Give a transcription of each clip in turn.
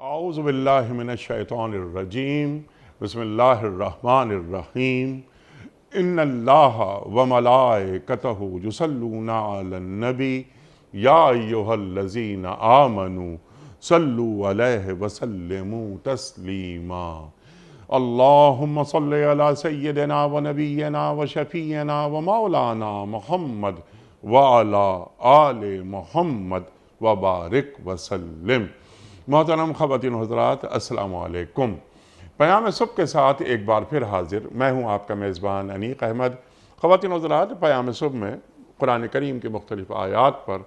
اعوذ باللہ من الشیطان الرجیم بسم اللہ الرحمن الرحیم ان اللہ وملائکتہ یصلون علی النبی یا ایہا الذین آمنوا صلوا علیہ وسلموا تسلیما اللہم صلی علی سیدنا ونبینا وشفیعنا ومولانا محمد وعلی آل محمد وبارک وسلم۔ محترم خواتین و حضرات، السلام علیکم۔ پیام صبح کے ساتھ ایک بار پھر حاضر میں ہوں آپ کا میزبان انیق احمد۔ خواتین و حضرات، پیام صبح میں قرآن کریم کے مختلف آیات پر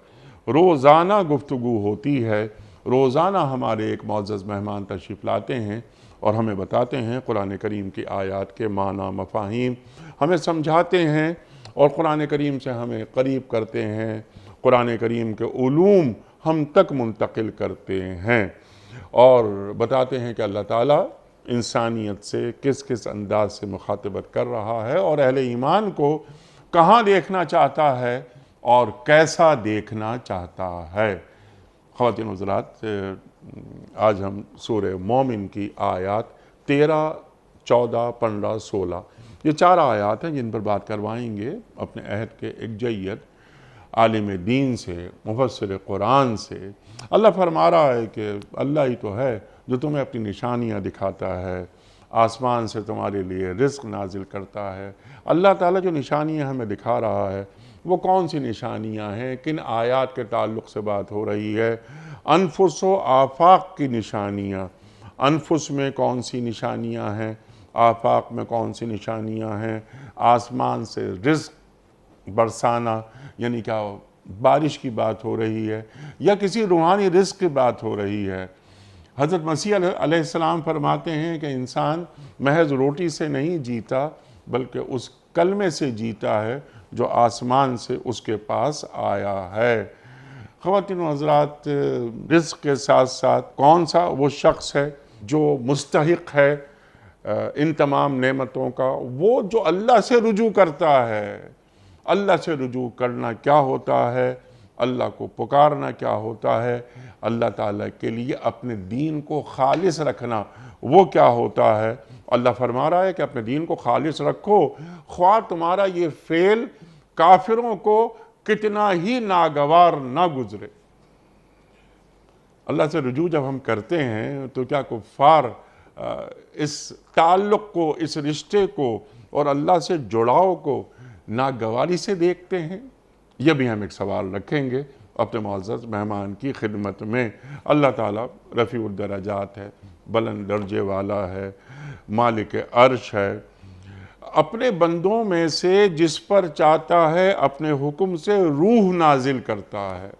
روزانہ گفتگو ہوتی ہے۔ روزانہ ہمارے ایک معزز مہمان تشریف لاتے ہیں اور ہمیں بتاتے ہیں قرآن کریم کی آیات کے معنی مفاہیم، ہمیں سمجھاتے ہیں اور قرآن کریم سے ہمیں قریب کرتے ہیں، قرآن کریم کے علوم ہم تک منتقل کرتے ہیں اور بتاتے ہیں کہ اللہ تعالیٰ انسانیت سے کس کس انداز سے مخاطبت کر رہا ہے اور اہل ایمان کو کہاں دیکھنا چاہتا ہے اور کیسا دیکھنا چاہتا ہے۔ خواتین و حضرات، آج ہم سورہ مومن کی آیات 13، 14، 15، 16 یہ 4 آیات ہیں جن پر بات کروائیں گے اپنے عہد کے ایک جید عالم دین سے، مفسر قرآن سے۔ اللہ فرما رہا ہے کہ اللہ ہی تو ہے جو تمہیں اپنی نشانیاں دکھاتا ہے، آسمان سے تمہارے لیے رزق نازل کرتا ہے۔ اللہ تعالیٰ جو نشانیاں ہمیں دکھا رہا ہے وہ کون سی نشانیاں ہیں، کن آیات کے تعلق سے بات ہو رہی ہے؟ انفس و آفاق کی نشانیاں۔ انفس میں کون سی نشانیاں ہیں، آفاق میں کون سی نشانیاں ہیں؟ آسمان سے رزق برسانا یعنی کیا بارش کی بات ہو رہی ہے یا کسی روحانی رزق کی بات ہو رہی ہے؟ حضرت مسیح علیہ السلام فرماتے ہیں کہ انسان محض روٹی سے نہیں جیتا بلکہ اس کلمے سے جیتا ہے جو آسمان سے اس کے پاس آیا ہے۔ خواتین و حضرات، رزق کے ساتھ ساتھ کون سا وہ شخص ہے جو مستحق ہے ان تمام نعمتوں کا؟ وہ جو اللہ سے رجوع کرتا ہے۔ اللہ سے رجوع کرنا کیا ہوتا ہے؟ اللہ کو پکارنا کیا ہوتا ہے؟ اللہ تعالیٰ کے لیے اپنے دین کو خالص رکھنا وہ کیا ہوتا ہے؟ اللہ فرما رہا ہے کہ اپنے دین کو خالص رکھو، خواہ تمہارا یہ فعل کافروں کو کتنا ہی ناگوار نہ گزرے۔ اللہ سے رجوع جب ہم کرتے ہیں تو کیا کفار اس تعلق کو، اس رشتے کو اور اللہ سے جڑاؤ کو ناگواری سے دیکھتے ہیں؟ یہ بھی ہم ایک سوال رکھیں گے اپنے معزز مہمان کی خدمت میں۔ اللہ تعالیٰ رفیع الدرجات ہے، بلند درجے والا ہے، مالک عرش ہے، اپنے بندوں میں سے جس پر چاہتا ہے اپنے حکم سے روح نازل کرتا ہے۔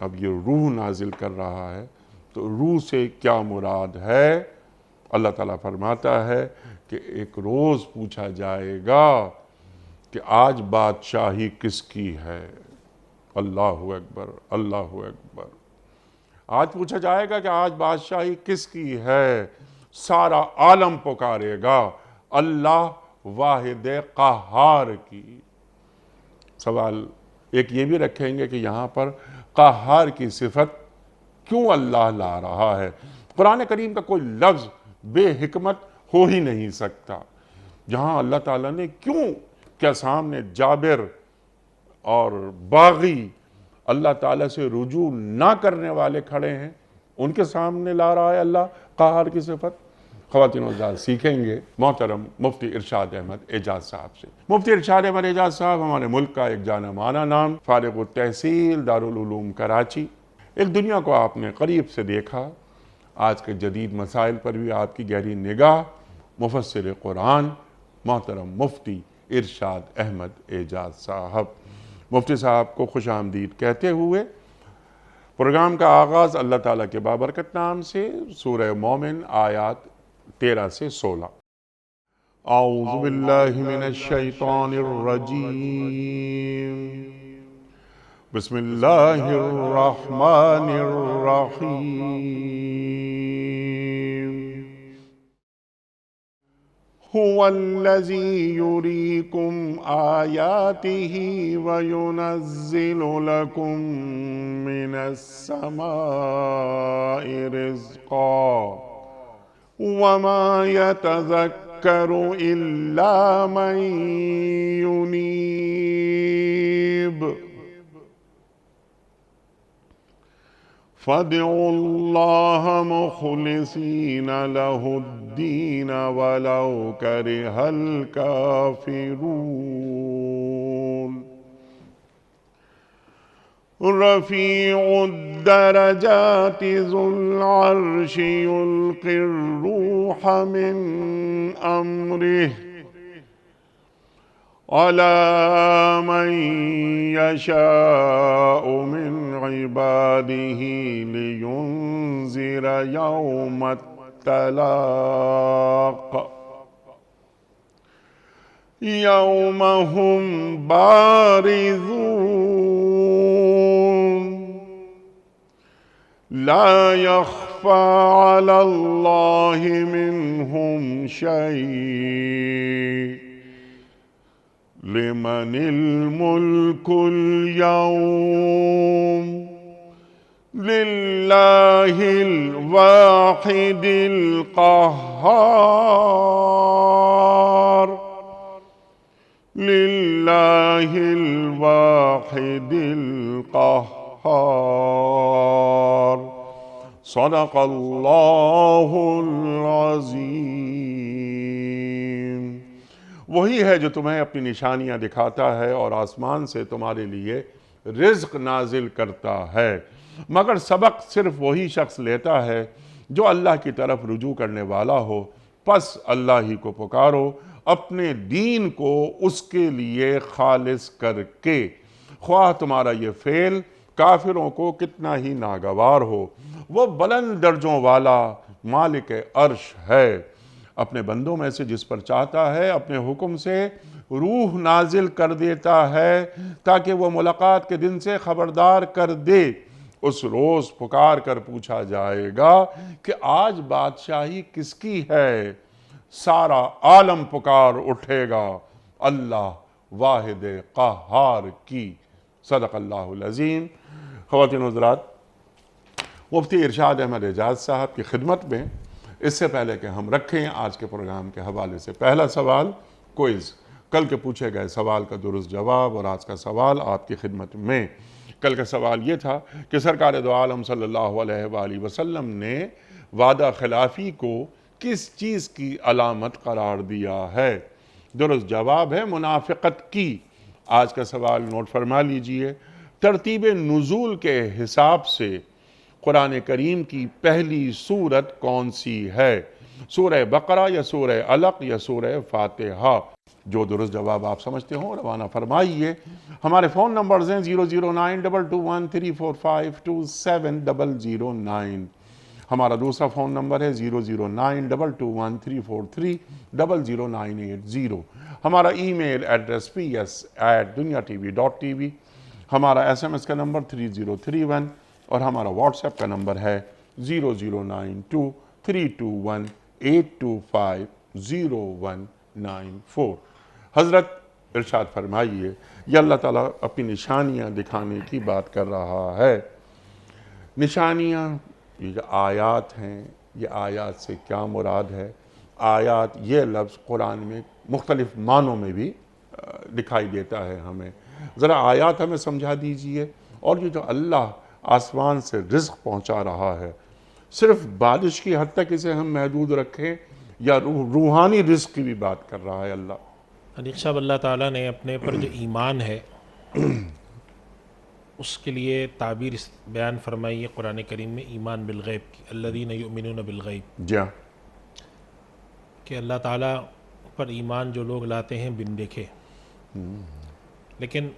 اب یہ روح نازل کر رہا ہے تو روح سے کیا مراد ہے؟ اللہ تعالیٰ فرماتا ہے کہ ایک روز پوچھا جائے گا کہ آج بادشاہی کس کی ہے؟ اللہ اکبر، اللہ اکبر۔ آج پوچھا جائے گا کہ آج بادشاہی کس کی ہے؟ سارا عالم پکارے گا اللہ واحد قہار کی۔ سوال ایک یہ بھی رکھیں گے کہ یہاں پر قہار کی صفت کیوں اللہ لا رہا ہے؟ قرآن کریم کا کوئی لفظ بے حکمت ہو ہی نہیں سکتا۔ جہاں اللہ تعالیٰ نے کیوں، کیا سامنے جابر اور باغی اللہ تعالیٰ سے رجوع نہ کرنے والے کھڑے ہیں، ان کے سامنے لا رہا ہے اللہ قہار کی صفت؟ خواتین و حضرات، سیکھیں گے محترم مفتی ارشاد احمد اعجاز صاحب سے۔ مفتی ارشاد احمد اعجاز صاحب ہمارے ملک کا ایک جانا مانا نام، فارغ التحصیل دارالعلوم کراچی۔ ایک دنیا کو آپ نے قریب سے دیکھا، آج کے جدید مسائل پر بھی آپ کی گہری نگاہ، مفسر قرآن محترم مفتی ارشاد احمد اعجاز صاحب۔ مفتی صاحب کو خوش آمدید کہتے ہوئے پروگرام کا آغاز اللہ تعالیٰ کے بابرکت نام سے، سورہ مومن آیات 13 سے 16۔ اعوذ باللہ من الشیطان الرجیم، بسم اللہ الرحمن الرحیم۔ هو الذي يريكم آياته وينزل لكم من السماء رزقا وما يتذكر إلا من ينيب فادعوا الله مخلصين له الدين ولو كره الكافرون رفيع الدرجات ذو العرش يلقي الروح من أمره على من يشاء من عباده لينذر يوم التلاق يوم هم بارزون لا يخفى على الله منهم شيء لمن الملك اليوم لله الواحد القهار لله الواحد القهار صدق الله العظیم۔ وہی ہے جو تمہیں اپنی نشانیاں دکھاتا ہے اور آسمان سے تمہارے لیے رزق نازل کرتا ہے، مگر سبق صرف وہی شخص لیتا ہے جو اللہ کی طرف رجوع کرنے والا ہو۔ پس اللہ ہی کو پکارو اپنے دین کو اس کے لیے خالص کر کے، خواہ تمہارا یہ فعل کافروں کو کتنا ہی ناگوار ہو۔ وہ بلند درجوں والا مالک عرش ہے، اپنے بندوں میں سے جس پر چاہتا ہے اپنے حکم سے روح نازل کر دیتا ہے تاکہ وہ ملاقات کے دن سے خبردار کر دے۔ اس روز پکار کر پوچھا جائے گا کہ آج بادشاہی کس کی ہے؟ سارا عالم پکار اٹھے گا اللہ واحد قہار کی۔ صدق اللہ العظیم۔ خواتین و حضرات، مفتی ارشاد احمد اعجاز صاحب کی خدمت میں اس سے پہلے کہ ہم رکھیں آج کے پروگرام کے حوالے سے پہلا سوال کوئز، کل کے پوچھے گئے سوال کا درست جواب اور آج کا سوال آپ کی خدمت میں۔ کل کا سوال یہ تھا کہ سرکار دو عالم صلی اللہ علیہ وآلہ وسلم نے وعدہ خلافی کو کس چیز کی علامت قرار دیا ہے؟ درست جواب ہے منافقت کی۔ آج کا سوال نوٹ فرما لیجئے، ترتیب نزول کے حساب سے قرآن کریم کی پہلی سورت کون سی ہے؟ سورہ بقرہ یا سورہ علق یا سورہ فاتحہ؟ جو درست جواب آپ سمجھتے ہوں روانہ فرمائیے۔ ہمارے فون نمبرز ہیں 009221345270009۔ ہمارا دوسرا فون نمبر ہے 009221343000980۔ ہمارا ای میل ایڈریس ps@dunyatv.tv۔ ہمارا SMS کا نمبر 3031 اور ہمارا واٹس ایپ کا نمبر ہے 0092321825019 حضرت ارشاد فرمائیے، یہ اللہ تعالیٰ اپنی نشانیاں دکھانے کی بات کر رہا ہے۔ نشانیاں یہ جو آیات ہیں، یہ آیات سے کیا مراد ہے؟ آیات یہ لفظ قرآن میں مختلف معنوں میں بھی دکھائی دیتا ہے ہمیں۔ ذرا آیات ہمیں سمجھا دیجئے، اور یہ جو اللہ آسمان سے رزق پہنچا رہا ہے، صرف بارش کی حد تک اسے ہم محدود رکھیں یا روحانی رزق کی بھی بات کر رہا ہے اللہ؟ علیق صاحب، اللہ تعالیٰ نے اپنے پر جو ایمان ہے اس کے لیے تعبیر بیان فرمائی ہے قرآن کریم میں ایمان بالغیب کی، الذین یؤمنون بالغیب، جی ہاں، کہ اللہ تعالیٰ پر ایمان جو لوگ لاتے ہیں بن دیکھے۔ لیکن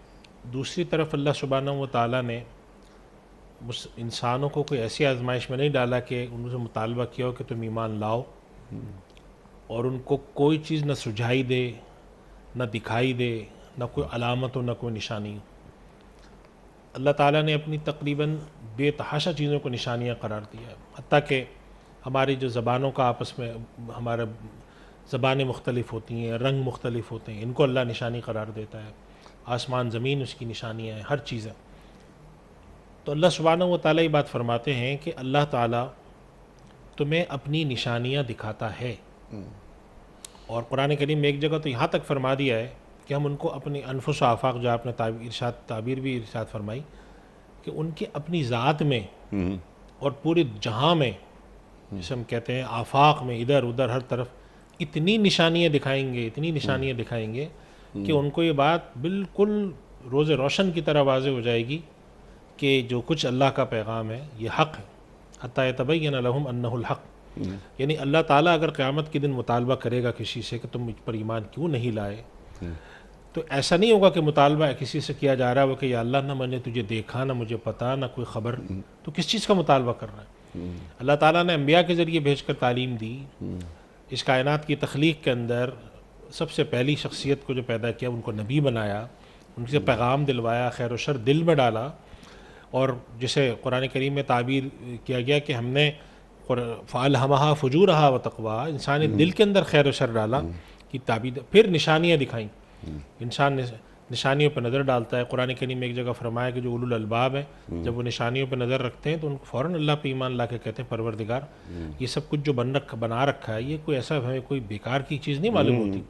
دوسری طرف اللہ سبحانہ و تعالیٰ نے انسانوں کو کوئی ایسی آزمائش میں نہیں ڈالا کہ ان سے مطالبہ کیا ہو کہ تم ایمان لاؤ، اور ان کو کوئی چیز نہ سجھائی دے، نہ دکھائی دے، نہ کوئی علامت ہو، نہ کوئی نشانی ہو۔ اللہ تعالیٰ نے اپنی تقریباً بے تحاشا چیزوں کو نشانیاں قرار دیا ہے، حتیٰ کہ ہماری جو زبانوں کا آپس میں ہمارا زبانیں مختلف ہوتی ہیں، رنگ مختلف ہوتے ہیں، ان کو اللہ نشانی قرار دیتا ہے، آسمان زمین اس کی نشانیاں ہیں، ہر چیزیں۔ تو اللہ سبحانہ و تعالیٰ یہ بات فرماتے ہیں کہ اللہ تعالیٰ تمہیں اپنی نشانیاں دکھاتا ہے، اور قرآن کریم میں ایک جگہ تو یہاں تک فرما دیا ہے کہ ہم ان کو اپنی انفس و آفاق، جو آپ نے تعبیر بھی ارشاد فرمائی، کہ ان کی اپنی ذات میں اور پورے جہاں میں، جسے ہم کہتے ہیں آفاق میں، ادھر ادھر ہر طرف اتنی نشانیاں دکھائیں گے، اتنی نشانیاں دکھائیں گے کہ ان کو یہ بات بالکل روز روشن کی طرح واضح ہو جائے گی کہ جو کچھ اللہ کا پیغام ہے یہ حق ہے، حتی یتبین لہم انہ الحق۔ یعنی اللہ تعالیٰ اگر قیامت کے دن مطالبہ کرے گا کسی سے کہ تم مجھ پر ایمان کیوں نہیں لائے، تو ایسا نہیں ہوگا کہ مطالبہ کسی سے کیا جا رہا ہے وہ کہ یا اللہ نہ میں نے تجھے دیکھا، نہ مجھے پتا، نہ کوئی خبر، تو کس چیز کا مطالبہ کر رہا ہے؟ اللہ تعالیٰ نے انبیاء کے ذریعے بھیج کر تعلیم دی، اس کائنات کی تخلیق کے اندر سب سے پہلی شخصیت کو جو پیدا کیا ان کو نبی بنایا، ان سے پیغام دلوایا، خیر و شر دل میں ڈالا، اور جسے قرآن کریم میں تعبیر کیا گیا کہ ہم نے فَأَلْهَمَهَا فُجُورَهَا وَتَقْوَاهَا، انسانی دل کے اندر خیر و شر ڈالا کی تعبیر، پھر نشانیاں دکھائیں۔ انسان نشانیوں پہ نظر ڈالتا ہے۔ قرآن کریم میں ایک جگہ فرمایا کہ جو اولو الالباب ہیں جب وہ نشانیوں پہ نظر رکھتے ہیں تو ان کو فوراً اللہ پہ ایمان لا کے کہتے ہیں پروردگار یہ سب کچھ جو بنا رکھا ہے یہ کوئی ایسا ہمیں کوئی بیکار کی چیز نہیں معلوم ہوتی۔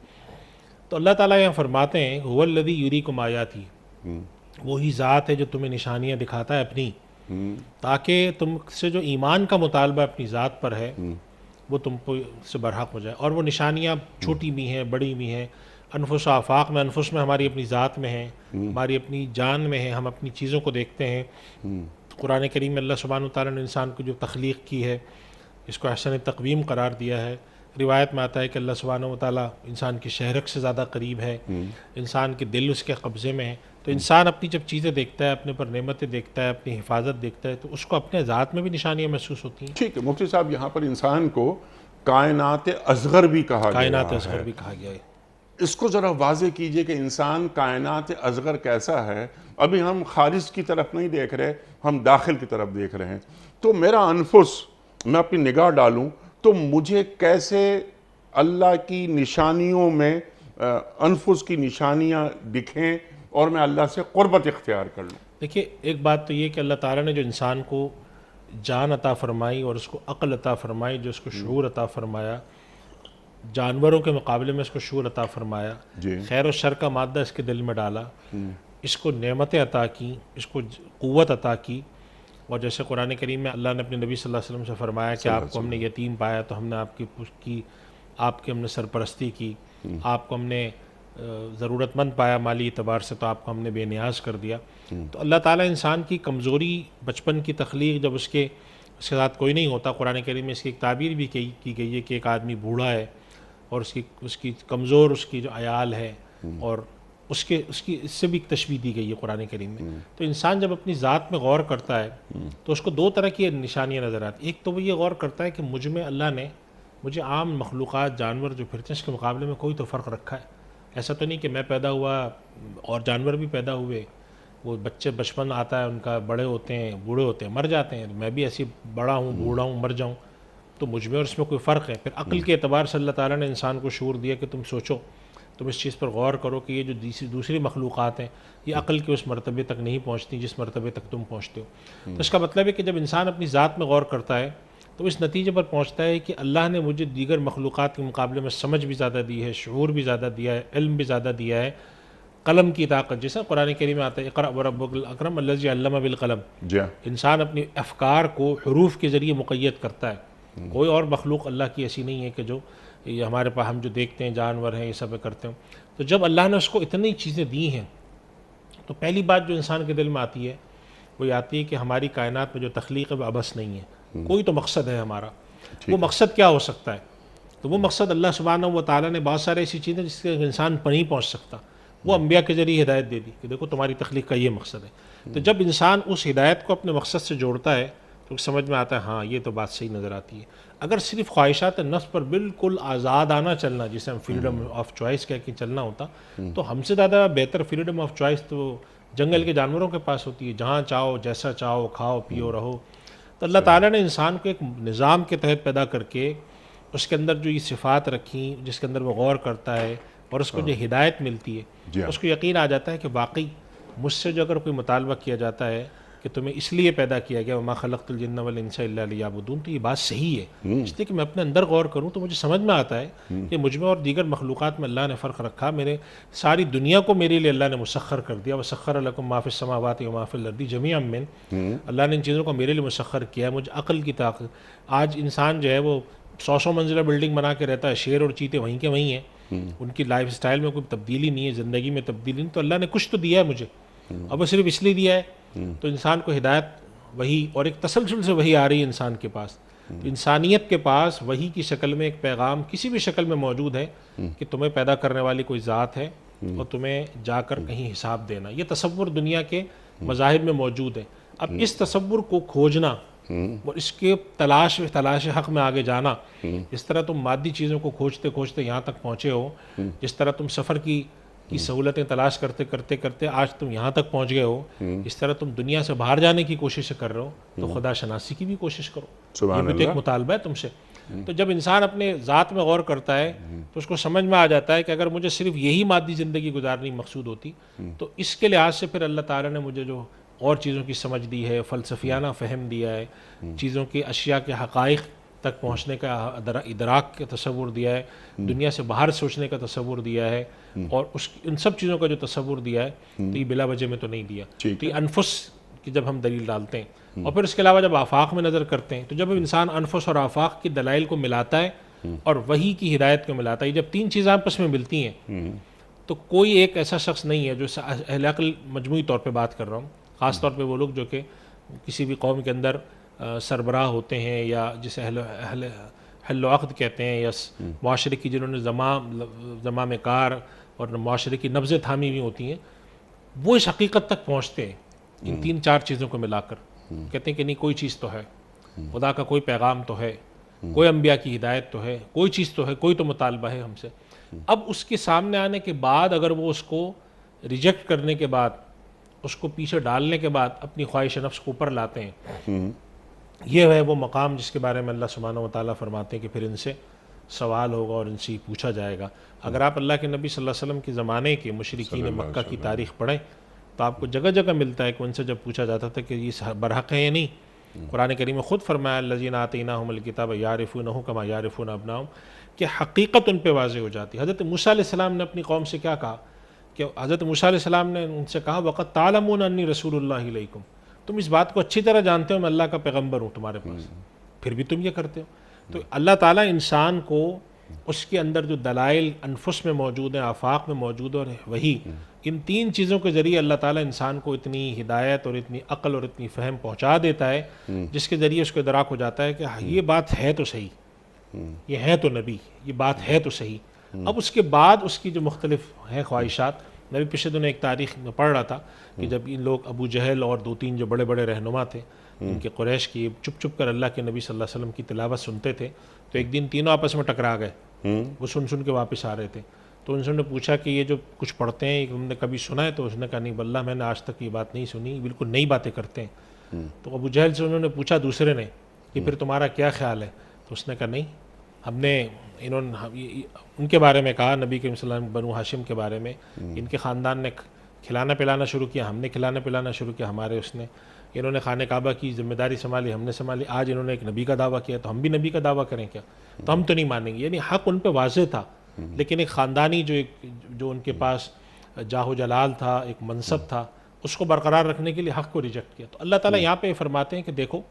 تو اللہ تعالیٰ یہاں فرماتے ہیں هو الذی یریکم آیاتی، وہی ذات ہے جو تمہیں نشانیاں دکھاتا ہے اپنی، تاکہ تم سے جو ایمان کا مطالبہ اپنی ذات پر ہے وہ تم کو سے برحق ہو جائے۔ اور وہ نشانیاں چھوٹی بھی ہیں، بڑی بھی ہیں، انفس و آفاق میں، انفس میں ہماری اپنی ذات میں ہیں، ہماری اپنی جان میں ہیں، ہم اپنی چیزوں کو دیکھتے ہیں۔ قرآن کریم میں اللہ سبحانہ و تعالیٰ نے انسان کو جو تخلیق کی ہے اس کو احسن تقویم قرار دیا ہے۔ روایت میں آتا ہے کہ اللہ سبحانہ و تعالیٰ انسان کی شہرک سے زیادہ قریب ہے، انسان کے دل اس کے قبضے میں ہے۔ تو انسان اپنی جب چیزیں دیکھتا ہے، اپنے پر نعمتیں دیکھتا ہے، اپنی حفاظت دیکھتا ہے، تو اس کو اپنے ذات میں بھی نشانیاں محسوس ہوتی ہیں۔ ٹھیک ہے مفتی صاحب، یہاں پر انسان کو کائنات اصغر بھی کہا گیا ہے، کائنات اصغر بھی کہا گیا ہے۔ اس کو ذرا واضح کیجئے کہ انسان کائنات اصغر کیسا ہے؟ ابھی ہم خارج کی طرف نہیں دیکھ رہے، ہم داخل کی طرف دیکھ رہے ہیں۔ تو میرا انفس، میں اپنی نگاہ ڈالوں تو مجھے کیسے اللہ کی نشانیوں میں انفس کی نشانیاں دکھیں اور میں اللہ سے قربت اختیار کر لوں؟ دیکھیے ایک بات تو یہ کہ اللہ تعالیٰ نے جو انسان کو جان عطا فرمائی اور اس کو عقل عطا فرمائی، جو اس کو شعور عطا فرمایا، جانوروں کے مقابلے میں اس کو شعور عطا فرمایا، خیر و شر کا مادہ اس کے دل میں ڈالا، اس کو نعمتیں عطا کی، اس کو قوت عطا کی۔ اور جیسے قرآن کریم میں اللہ نے اپنے نبی صلی اللہ علیہ وسلم سے فرمایا کہ آپ کو ہم نے یتیم پایا تو ہم نے آپ کی ہم نے سرپرستی کی، آپ کو ہم نے ضرورت مند پایا مالی اعتبار سے تو آپ کو ہم نے بے نیاز کر دیا۔ تو اللہ تعالیٰ انسان کی کمزوری، بچپن کی تخلیق، جب اس کے ساتھ کوئی نہیں ہوتا، قرآن کریم میں اس کی ایک تعبیر بھی کی گئی ہے کہ ایک آدمی بوڑھا ہے اور اس کی کمزور اس کی جو عیال ہے، اور اس کی اس سے بھی تشبیہ دی گئی ہے قرآن کریم میں۔ تو انسان جب اپنی ذات میں غور کرتا ہے تو اس کو دو طرح کی نشانیاں نظر آتی ہیں۔ ایک تو وہ یہ غور کرتا ہے کہ مجھ میں اللہ نے مجھے عام مخلوقات، جانور جو پھرتے ہیں اس کے مقابلے میں کوئی تو فرق رکھا ہے۔ ایسا تو نہیں کہ میں پیدا ہوا اور جانور بھی پیدا ہوئے، وہ بچے بچپن آتا ہے ان کا، بڑے ہوتے ہیں، بوڑھے ہوتے ہیں، مر جاتے ہیں، میں بھی ایسی بڑا ہوں، بوڑھا ہوں، مر جاؤں، تو مجھ میں اور اس میں کوئی فرق ہے۔ پھر عقل کے اعتبار سے اللہ تعالیٰ نے انسان کو شعور دیا کہ تم سوچو، تم اس چیز پر غور کرو کہ یہ جو دوسری مخلوقات ہیں یہ عقل کے اس مرتبے تک نہیں پہنچتی جس مرتبے تک تم پہنچتے ہو۔ تو اس کا مطلب ہے کہ جب انسان اپنی ذات میں غور کرتا ہے تو اس نتیجے پر پہنچتا ہے کہ اللہ نے مجھے دیگر مخلوقات کے مقابلے میں سمجھ بھی زیادہ دی ہے، شعور بھی زیادہ دیا ہے، علم بھی زیادہ دیا ہے، قلم کی طاقت، جیسا قرآن کریم میں آتا ہے اقرأ وربک الاکرم الذی علم بالقلم۔ انسان اپنی افکار کو حروف کے ذریعے مقید کرتا ہے۔ کوئی اور مخلوق اللہ کی ایسی نہیں ہے کہ جو یہ ہمارے پاس ہم جو دیکھتے ہیں جانور ہیں یہ سب کرتے ہیں۔ تو جب اللہ نے اس کو اتنی چیزیں دی ہیں تو پہلی بات جو انسان کے دل میں آتی ہے وہ یہ آتی ہے کہ ہماری کائنات میں جو تخلیق ہے وہ ابس نہیں ہے، کوئی تو مقصد ہے ہمارا۔ وہ مقصد کیا ہو سکتا ہے؟ تو وہ مقصد اللہ سبحانہ و تعالیٰ نے بہت سارے ایسی چیزیں جس سے انسان پر نہیں پہنچ سکتا، وہ انبیاء کے ذریعے ہدایت دے دی کہ دیکھو تمہاری تخلیق کا یہ مقصد ہے۔ تو جب انسان اس ہدایت کو اپنے مقصد سے جوڑتا ہے تو سمجھ میں آتا ہے ہاں یہ تو بات صحیح نظر آتی ہے۔ اگر صرف خواہشات نفس پر بالکل آزادانہ چلنا، جسے ہم فریڈم آف چوائس کہہ کے چلنا ہوتا، تو ہم سے زیادہ بہتر فریڈم آف چوائس تو جنگل کے جانوروں کے پاس ہوتی ہے، جہاں چاہو جیسا چاہو کھاؤ پیو رہو۔ تو اللہ تعالیٰ نے انسان کو ایک نظام کے تحت پیدا کر کے اس کے اندر جو یہ صفات رکھیں، جس کے اندر وہ غور کرتا ہے اور اس کو جو ہدایت ملتی ہے، اس کو یقین آ جاتا ہے کہ واقعی مجھ سے جو اگر کوئی مطالبہ کیا جاتا ہے کہ تمہیں اس لیے پیدا کیا گیا وما خلقت الجن والانس الا لیعبدون، تو یہ بات صحیح ہے، اس لیے کہ میں اپنے اندر غور کروں تو مجھے سمجھ میں آتا ہے کہ مجھ میں اور دیگر مخلوقات میں اللہ نے فرق رکھا، میرے ساری دنیا کو میرے لیے اللہ نے مسخر کر دیا، وسخر لکم ما فی السماوات وما فی الارض جميعا من، اللہ نے ان چیزوں کو میرے لیے مسخر کیا ہے، مجھے عقل کی طاقت۔ آج انسان جو ہے وہ 100 منزلہ بلڈنگ بنا کے رہتا ہے، شیر اور چیتے وہیں کے وہیں ہیں، ان کی لائف سٹائل میں کوئی تبدیلی نہیں ہے، زندگی میں تبدیلی نہیں، تو اللہ نے کچھ تو دیا ہے مجھے، اب وہ صرف اس لیے دیا ہے تو انسان کو ہدایت وہی اور ایک تسلسل سے وہی آ رہی ہے انسان کے پاس، تو انسانیت کے پاس وہی کی شکل میں ایک پیغام کسی بھی شکل میں موجود ہے کہ تمہیں پیدا کرنے والی کوئی ذات ہے اور تمہیں جا کر کہیں حساب دینا، یہ تصور دنیا کے مذاہب میں موجود ہے۔ اب اس تصور کو کھوجنا اور اس کے تلاش حق میں آگے جانا، جس طرح تم مادی چیزوں کو کھوجتے کھوجتے یہاں تک پہنچے ہو، جس طرح تم سفر کی سہولتیں تلاش کرتے آج تم یہاں تک پہنچ گئے ہو، اس طرح تم دنیا سے باہر جانے کی کوشش کر رہے ہو تو خدا شناسی کی بھی کوشش کرو، یہ بھی تو ایک مطالبہ ہے تم سے۔ تو جب انسان اپنے ذات میں غور کرتا ہے تو اس کو سمجھ میں آ جاتا ہے کہ اگر مجھے صرف یہی مادی زندگی گزارنی مقصود ہوتی تو اس کے لحاظ سے پھر اللہ تعالیٰ نے مجھے جو اور چیزوں کی سمجھ دی ہے، فلسفیانہ فہم دیا ہے، چیزوں کے اشیاء کے حقائق تک پہنچنے کا ادراک کا تصور دیا ہے، دنیا سے باہر سوچنے کا تصور دیا ہے، اور ان سب چیزوں کا جو تصور دیا ہے تو یہ بلا وجہ میں تو نہیں دیا۔ تو یہ انفس کی جب ہم دلیل ڈالتے ہیں اور پھر اس کے علاوہ جب آفاق میں نظر کرتے ہیں تو جب انسان انفس اور آفاق کی دلائل کو ملاتا ہے اور وحی کی ہدایت کو ملاتا ہے، جب تین چیزیں آپس میں ملتی ہیں تو کوئی ایک ایسا شخص نہیں ہے جو اہل عقل، مجموعی طور پہ بات کر رہا ہوں، خاص طور پہ وہ لوگ جو کہ کسی بھی قوم کے اندر سربراہ ہوتے ہیں یا جسے حل و عقد کہتے ہیں، یا معاشرے کی جنہوں نے زمام کار اور معاشرے کی نبضیں تھامی ہوئی ہوتی ہیں، وہ اس حقیقت تک پہنچتے ہیں ان تین چار چیزوں کو ملا کر، کہتے ہیں کہ نہیں کوئی چیز تو ہے، خدا کا کوئی پیغام تو ہے، کوئی انبیاء کی ہدایت تو ہے، کوئی چیز تو ہے، کوئی تو مطالبہ ہے ہم سے۔ اب اس کے سامنے آنے کے بعد اگر وہ اس کو ریجیکٹ کرنے کے بعد، اس کو پیچھے ڈالنے کے بعد اپنی خواہش نفس کو اوپر لاتے ہیں، یہ ہے وہ مقام جس کے بارے میں اللہ سبحانہ و تعالیٰ فرماتے ہیں کہ پھر ان سے سوال ہوگا اور ان سے پوچھا جائے گا۔ اگر آپ اللہ کے نبی صلی اللہ علیہ وسلم کے زمانے کے مشرکین مکہ کی تاریخ پڑھیں تو آپ کو جگہ جگہ ملتا ہے کہ ان سے جب پوچھا جاتا تھا کہ یہ برحق ہے یا نہیں، قرآن کریم میں خود فرمایا الذین آتیناہم الکتاب یعرفونہ کما یعرفون ابناءہم، کہ حقیقت ان پہ واضح ہو جاتی ہے۔ حضرت موسیٰ علیہ السلام نے اپنی قوم سے کیا کہا کہ حضرت موسیٰ علیہ السلام نے ان سے کہا وَقَدْ تَعْلَمُونَ أَنِّي رَسُولُ اللَّهِ إِلَيْكُمْ، تم اس بات کو اچھی طرح جانتے ہو میں اللہ کا پیغمبر ہوں تمہارے پاس، پھر بھی تم یہ کرتے ہو۔ تو اللہ تعالیٰ انسان کو اس کے اندر جو دلائل انفس میں موجود ہیں، آفاق میں موجود اور وہی، ان تین چیزوں کے ذریعے اللہ تعالیٰ انسان کو اتنی ہدایت اور اتنی عقل اور اتنی فہم پہنچا دیتا ہے جس کے ذریعے اس کو ادراک ہو جاتا ہے کہ یہ بات ہے تو صحیح، یہ ہے تو نبی، یہ بات ہے تو صحیح۔ اب اس کے بعد اس کی جو مختلف ہیں خواہشات، میں بھی پچھلے دنوں ایک تاریخ میں پڑھ رہا تھا کہ جب ان لوگ ابو جہل اور دو تین جو بڑے بڑے رہنما تھے ان کے قریش کی، چپ چپ کر اللہ کے نبی صلی اللہ علیہ وسلم کی تلاوت سنتے تھے، تو ایک دن تینوں آپس میں ٹکرا گئے، وہ سن کے واپس آ رہے تھے، تو ان سے نے پوچھا کہ یہ جو کچھ پڑھتے ہیں تم نے کبھی سنا ہے؟ تو اس نے کہا نہیں واللہ میں نے آج تک یہ بات نہیں سنی، بالکل نئی باتیں کرتے ہیں۔ تو ابو جہل سے انہوں نے پوچھا دوسرے نے کہ پھر تمہارا کیا خیال ہے؟ تو اس نے کہا نہیں، ہم نے ان کے بارے میں کہا، نبی کریم صلی اللہ علیہ وسلم بنو ہاشم کے بارے میں، ان کے خاندان نے کھلانا پلانا شروع کیا، ہم نے کھلانا پلانا شروع کیا، ہمارے اس نے، انہوں نے خانہ کعبہ کی ذمہ داری سنبھالی، ہم نے سنبھالی، آج انہوں نے ایک نبی کا دعویٰ کیا تو ہم بھی نبی کا دعویٰ کریں کیا؟ تو ہم تو نہیں مانیں گے۔ یعنی حق ان پہ واضح تھا، لیکن ایک خاندانی جو ان کے پاس جاہ و جلال تھا، ایک منصب تھا، اس کو برقرار رکھنے کے لیے حق کو ریجیکٹ کیا۔ تو اللہ تعالیٰ یہاں پہ فرماتے ہیں کہ دیکھو،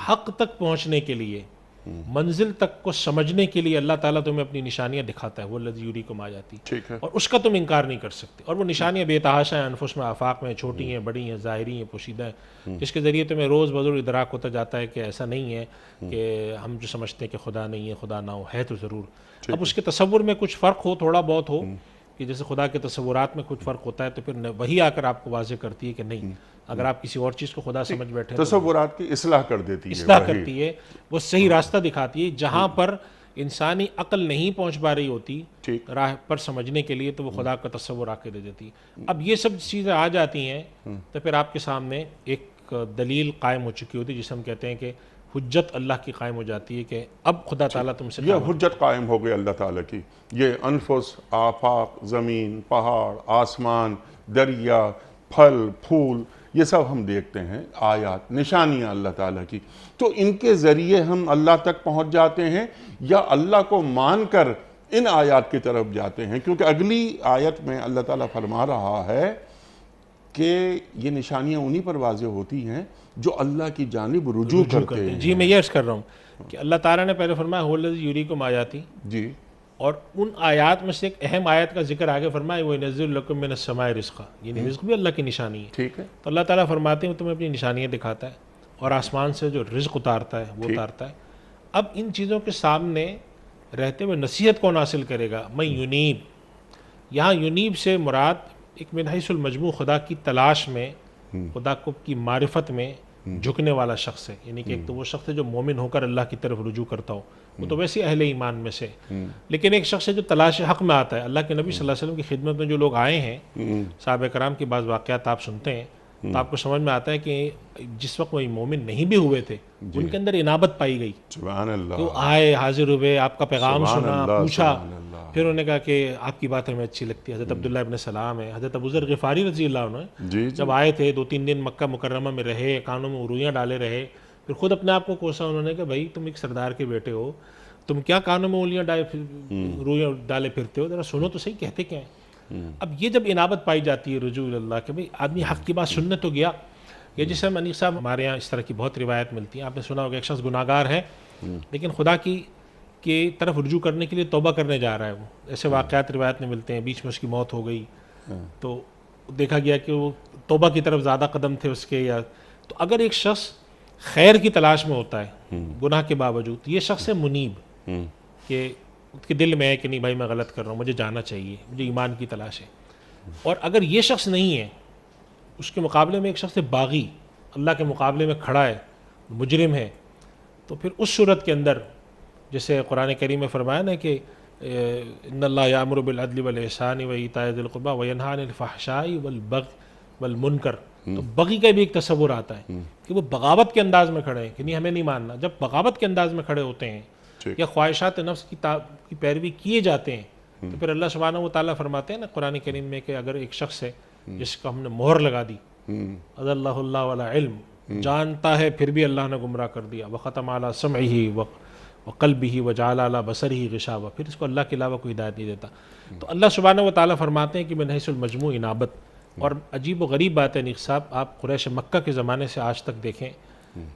حق تک پہنچنے کے لیے، منزل تک کو سمجھنے کے لیے اللہ تعالیٰ تمہیں اپنی نشانیاں دکھاتا ہے، وہ الذی یریکم آیاتی، اور اس کا تم انکار نہیں کر سکتے، اور وہ نشانیاں بے تحاشا ہیں، انفس میں، آفاق میں، چھوٹی ہیں، بڑی ہیں، ظاہری ہیں، پوشیدہ ہیں، جس کے ذریعے تمہیں روز بروز ادراک ہوتا جاتا ہے کہ ایسا نہیں ہے کہ ہم جو سمجھتے ہیں کہ خدا نہیں ہے، خدا نہ ہو، ہے تو ضرور۔ اب اس کے تصور میں کچھ فرق ہو، تھوڑا بہت ہو، کہ جیسے خدا کے تصورات میں کچھ فرق ہوتا ہے تو پھر وہی آ کر آپ کو واضح کرتی ہے کہ نہیں، اگر آپ کسی اور چیز کو خدا سمجھ بیٹھے تصورات کی اصلاح کر دیتی ہے، اصلاح کرتی ہے، وہ صحیح راستہ دکھاتی ہے، جہاں پر انسانی عقل نہیں پہنچ پا رہی ہوتی راہ پر سمجھنے کے لیے، تو وہ خدا کا تصور آ کے دے دیتی ہے۔ اب یہ سب چیزیں آ جاتی ہیں تو پھر آپ کے سامنے ایک ایک دلیل قائم ہو چکی ہوتی ہے جسے ہم کہتے ہیں کہ حجت اللہ کی قائم ہو جاتی ہے کہ اب خدا تعالیٰ تم سے یہ حجت قائم ہو گئی اللہ تعالیٰ کی. یہ انفس، آفاق، زمین، پہاڑ، آسمان، دریا، پھل پھول، یہ سب ہم دیکھتے ہیں آیات، نشانیاں اللہ تعالیٰ کی. تو ان کے ذریعے ہم اللہ تک پہنچ جاتے ہیں یا اللہ کو مان کر ان آیات کی طرف جاتے ہیں؟ کیونکہ اگلی آیت میں اللہ تعالیٰ فرما رہا ہے کہ یہ نشانیاں انہی پر واضح ہوتی ہیں جو اللہ کی جانب رجوع کرتے ہیں. جی میں یہ عرض کر رہا ہوں کہ اللہ تعالیٰ نے پہلے فرمایا هو الذی یریکم آیاتی، جی، اور ان آیات میں سے ایک اہم آیت کا ذکر آگے فرمایا وَيُنَزِّلُ لَكُم مِّنَ السَّمَاءِ رِزْقًا، یعنی رزق بھی اللہ کی نشانی ہے. ٹھیک ہے. تو اللہ تعالیٰ فرماتے ہیں وہ تمہیں اپنی نشانیاں دکھاتا ہے اور آسمان سے جو رزق اتارتا ہے وہ اتارتا ہے. اب ان چیزوں کے سامنے رہتے ہوئے نصیحت کون حاصل کرے گا؟ میں یونیب. یہاں یونیب سے مراد ایک من حیث المجموع خدا کی تلاش میں، خدا کو کی معرفت میں جھکنے والا شخص ہے. یعنی کہ ایک تو وہ شخص ہے جو مومن ہو کر اللہ کی طرف رجوع کرتا ہو، وہ تو ویسے اہل ایمان میں سے. لیکن ایک شخص ہے جو تلاش حق میں آتا ہے. اللہ کے نبی صلی اللہ علیہ وسلم کی خدمت میں جو لوگ آئے ہیں، صحابہ کرام کے بعض واقعات آپ سنتے ہیں تو آپ کو سمجھ میں آتا ہے کہ جس وقت وہ مومن نہیں بھی ہوئے تھے ان کے اندر انابت پائی گئی. سبحان اللہ. تو آئے، حاضر ہوئے، آپ کا پیغام سنا، پوچھا، سبحان اللہ. پھر انہوں نے کہا کہ آپ کی بات ہمیں اچھی لگتی ہے. حضرت عبداللہ ابن سلام ہے، حضرت ابو ذر غفاری رضی اللہ عنہ جی جب آئے تھے 2-3 دن مکہ مکرمہ میں رہے، کانوں میں روئیاں ڈالے رہے، پھر خود اپنے آپ کو کوسا انہوں نے کہ بھائی تم ایک سردار کے بیٹے ہو، تم کیا کانوں میں روئیاں ڈالے پھرتے ہو، ذرا سنو تو صحیح کہتے کیا ہیں. اب یہ جب انابت پائی جاتی ہے رجوع اللہ کہ بھئی آدمی حق کی بات سننے تو گیا. یہ جسے منیق صاحب ہمارے یہاں اس طرح کی بہت روایت ملتی ہیں، آپ نے سنا ہوگا ایک شخص گناہگار ہے لیکن خدا کی طرف رجوع کرنے کے لیے توبہ کرنے جا رہا ہے. وہ ایسے واقعات روایت میں ملتے ہیں. بیچ میں اس کی موت ہو گئی تو دیکھا گیا کہ وہ توبہ کی طرف زیادہ قدم تھے اس کے. یا تو اگر ایک شخص خیر کی تلاش میں ہوتا ہے گناہ کے باوجود، یہ شخص ہے منیب، کہ اس کے دل میں ہے کہ نہیں بھائی میں غلط کر رہا ہوں، مجھے جانا چاہیے، مجھے ایمان کی تلاش ہے. اور اگر یہ شخص نہیں ہے، اس کے مقابلے میں ایک شخص باغی اللہ کے مقابلے میں کھڑا ہے، مجرم ہے، تو پھر اس صورت کے اندر جیسے قرآن کریم میں فرمایا نا کہ ان اللہ یامر بالعدل والاحسان وایتاء ذی القربی وینہی عن الفحشاء والبغی والمنکر. تو بغی کا بھی ایک تصور آتا ہے کہ وہ بغاوت کے انداز میں کھڑے ہیں کہ نہیں ہمیں نہیں ماننا. جب بغاوت کے انداز میں کھڑے ہوتے ہیں یا خواہشات نفس کی پیروی کیے جاتے ہیں تو پھر اللہ سبحانہ و تعالیٰ فرماتے ہیں نا قرآن کریم میں کہ اگر ایک شخص ہے جس کو ہم نے مہر لگا دی، اضلہ اللہ علی علم، جانتا ہے پھر بھی اللہ نے گمراہ کر دیا، وختم علی سمعہ وقلبہ وجعل علی بصرہ غشاوہ، پھر اس کو اللہ کے علاوہ کوئی ہدایت نہیں دیتا. تو اللہ سبحانہ و تعالیٰ فرماتے ہیں کہ من حیث المجموع انابت. اور عجیب و غریب بات ہے نیک صاحب، آپ قریش مکہ کے زمانے سے آج تک دیکھیں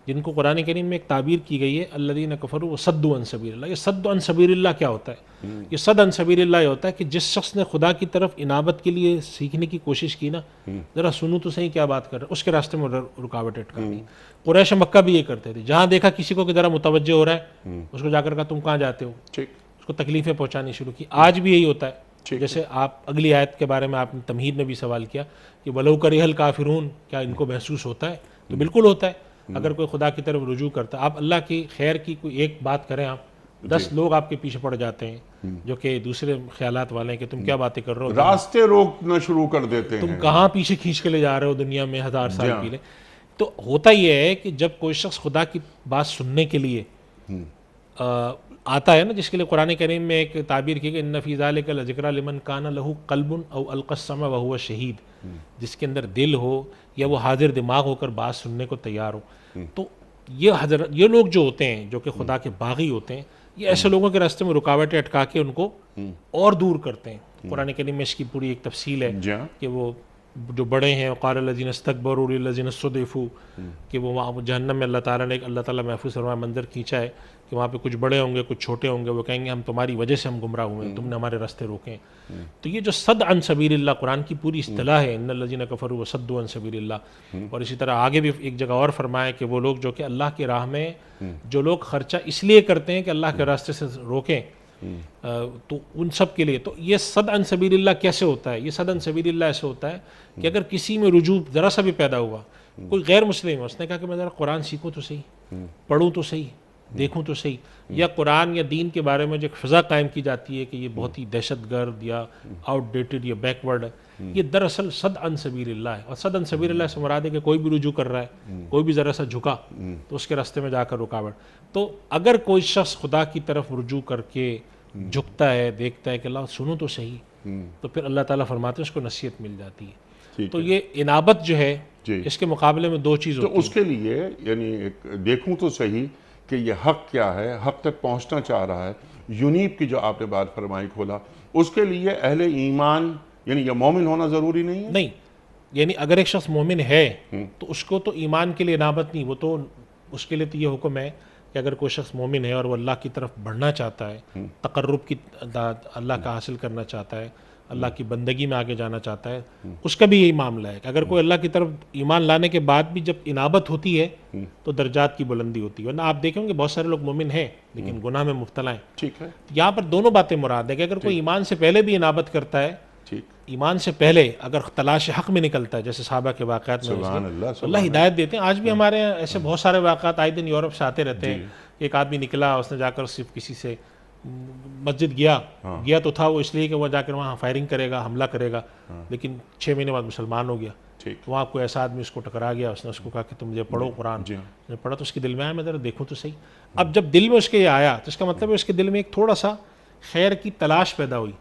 جن کو قرآن کریم میں ایک تعبیر کی گئی ہے الذین کفروا وصدوا عن سبیل اللہ. یہ صد عن سبیل اللہ کیا ہوتا ہے؟ یہ صد عن سبیل اللہ یہ ہوتا ہے کہ جس شخص نے خدا کی طرف انابت کے لیے سیکھنے کی کوشش کی نا، ذرا سنو تو صحیح کیا بات کر رہے، اس کے راستے میں رکاوٹ اٹکا دی. قریش مکہ بھی یہ کرتے تھے، جہاں دیکھا کسی کو کہ ذرا متوجہ ہو رہا ہے اس کو جا کر کہا تم کہاں جاتے ہو، اس کو تکلیفیں پہنچانی شروع کی. آج بھی یہی ہوتا ہے. جیسے آپ اگلی آیت کے بارے میں آپ نے تمہید میں بھی سوال کیا کہ وَلَوْ كَرِهَ الْكَافِرُونَ، کیا ان کو محسوس ہوتا ہے؟ تو بالکل ہوتا ہے. اگر کوئی خدا کی طرف رجوع کرتا ہے، آپ اللہ کی خیر کی کوئی ایک بات کریں، آپ 10 لوگ آپ کے پیچھے پڑ جاتے ہیں جو کہ دوسرے خیالات والے ہیں کہ تم کیا باتیں کر رہے ہو، راستے روکنا شروع کر دیتے ہیں، تم کہاں پیچھے کھینچ کے لے جا رہے ہو دنیا میں 1000 سال کے لیے. تو ہوتا یہ ہے کہ جب کوئی شخص خدا کی بات سننے کے لیے آتا ہے نا، جس کے لیے قرآن کریم میں ایک تعبیر کی کہ ان فی ذلک لذکری لمن کان لہ قلب او القی السمع وہو شہید، جس کے اندر دل ہو یا وہ حاضر دماغ ہو کر بات سننے کو تیار ہو. تو یہ لوگ جو ہوتے ہیں جو کہ خدا کے باغی ہوتے ہیں، یہ ایسے لوگوں کے راستے میں رکاوٹیں اٹکا کے ان کو اور دور کرتے ہیں. قرآن کریم میں اس کی پوری ایک تفصیل ہے کہ وہ جو بڑے ہیں وقال الذین استکبروا للذین استضعفوا، کہ وہ وہاں جہنم میں اللہ تعالیٰ محفوظ فرمایا منظر کھینچا ہے کہ وہاں پہ کچھ بڑے ہوں گے کچھ چھوٹے ہوں گے، وہ کہیں گے ہم تمہاری وجہ سے ہم گمراہ ہوئے ہیں، تم نے ہمارے راستے روکے. تو یہ جو صد عن سبیل اللہ قرآن کی پوری اصطلاح ہے، ان الذین کفروا وصدوا عن سبیل اللہ. اور اسی طرح آگے بھی ایک جگہ اور فرمایا کہ وہ لوگ جو کہ اللہ کی راہ میں جو لوگ خرچہ اس لیے کرتے ہیں کہ اللہ کے راستے سے روکیں، تو ان سب کے لیے. تو یہ صد عن سبیل اللہ کیسے ہوتا ہے؟ یہ صد عن سبیل اللہ ایسے ہوتا ہے کہ اگر کسی میں رجوع ذرا سا بھی پیدا ہوا، کوئی غیر مسلم ہے، اس نے کہا کہ میں ذرا قرآن سیکھوں تو صحیح، پڑھوں تو صحیح، دیکھوں تو صحیح. یا قرآن یا دین کے بارے میں جو ایک فضا قائم کی جاتی ہے کہ یہ بہت ہی دہشت گرد یا آؤٹ ڈیٹڈ یا بیکورڈ ہے, یہ دراصل صد عن سبیل اللہ ہے. اور صد عن سبیل اللہ سے مراد ہے کہ کوئی بھی رجوع کر رہا ہے, کوئی بھی ذرا سا جھکا تو اس کے راستے میں جا کر رکاوٹ. تو اگر کوئی شخص خدا کی طرف رجوع کر کے جھکتا ہے, دیکھتا ہے کہ اللہ سنو تو صحیح, تو پھر اللہ تعالیٰ فرماتے ہیں اس کو نصیحت مل جاتی ہے. تو یہ انابت جو ہے اس کے مقابلے میں دو چیز ہوتی تو اس کے لیے یعنی دیکھوں تو صحیح کہ یہ حق کیا ہے, حق تک پہنچنا چاہ رہا ہے. یونیب کی جو آپ نے بات فرمائی کھولا, اس کے لیے اہل ایمان یعنی یہ مومن ہونا ضروری نہیں ہے. نہیں, یعنی اگر ایک شخص مومن ہے تو اس کو تو ایمان کے لیے انابت نہیں, وہ تو اس کے لیے تو یہ حکم ہے کہ اگر کوئی شخص مومن ہے اور وہ اللہ کی طرف بڑھنا چاہتا ہے, تقرب کی اللہ کا حاصل کرنا چاہتا ہے, اللہ کی بندگی میں آگے جانا چاہتا ہے, اس کا بھی یہی معاملہ ہے کہ اگر کوئی اللہ کی طرف ایمان لانے کے بعد بھی جب انابت ہوتی ہے تو درجات کی بلندی ہوتی ہے. ورنہ آپ دیکھیں گے بہت سارے لوگ مومن ہیں لیکن گناہ میں مبتلا ہیں. ٹھیک ہے, یہاں پر دونوں باتیں مراد ہے کہ اگر کوئی ایمان سے پہلے بھی انابت کرتا ہے, ایمان سے پہلے اگر تلاش حق میں نکلتا ہے, جیسے صحابہ کے واقعات میں اللہ ہدایت دیتے ہیں. آج بھی ہمارے ایسے بہت سارے واقعات آئے دن یورپ سے آتے رہتے ہیں. ایک آدمی نکلا, اس نے جا کر صرف کسی سے مسجد گیا تو تھا وہ اس لیے کہ وہ جا کر وہاں فائرنگ کرے گا, حملہ کرے گا, لیکن 6 مہینے بعد مسلمان ہو گیا. وہاں کوئی ایسا آدمی اس کو ٹکرا گیا, اس نے اس کو کہا کہ تم مجھے پڑھو قرآن. پڑھا تو اس کے دل میں آیا, میں ذرا دیکھوں تو صحیح. اب جب دل میں اس کے یہ آیا تو اس کا مطلب ہے اس کے دل میں ایک تھوڑا سا خیر کی تلاش پیدا ہوئی.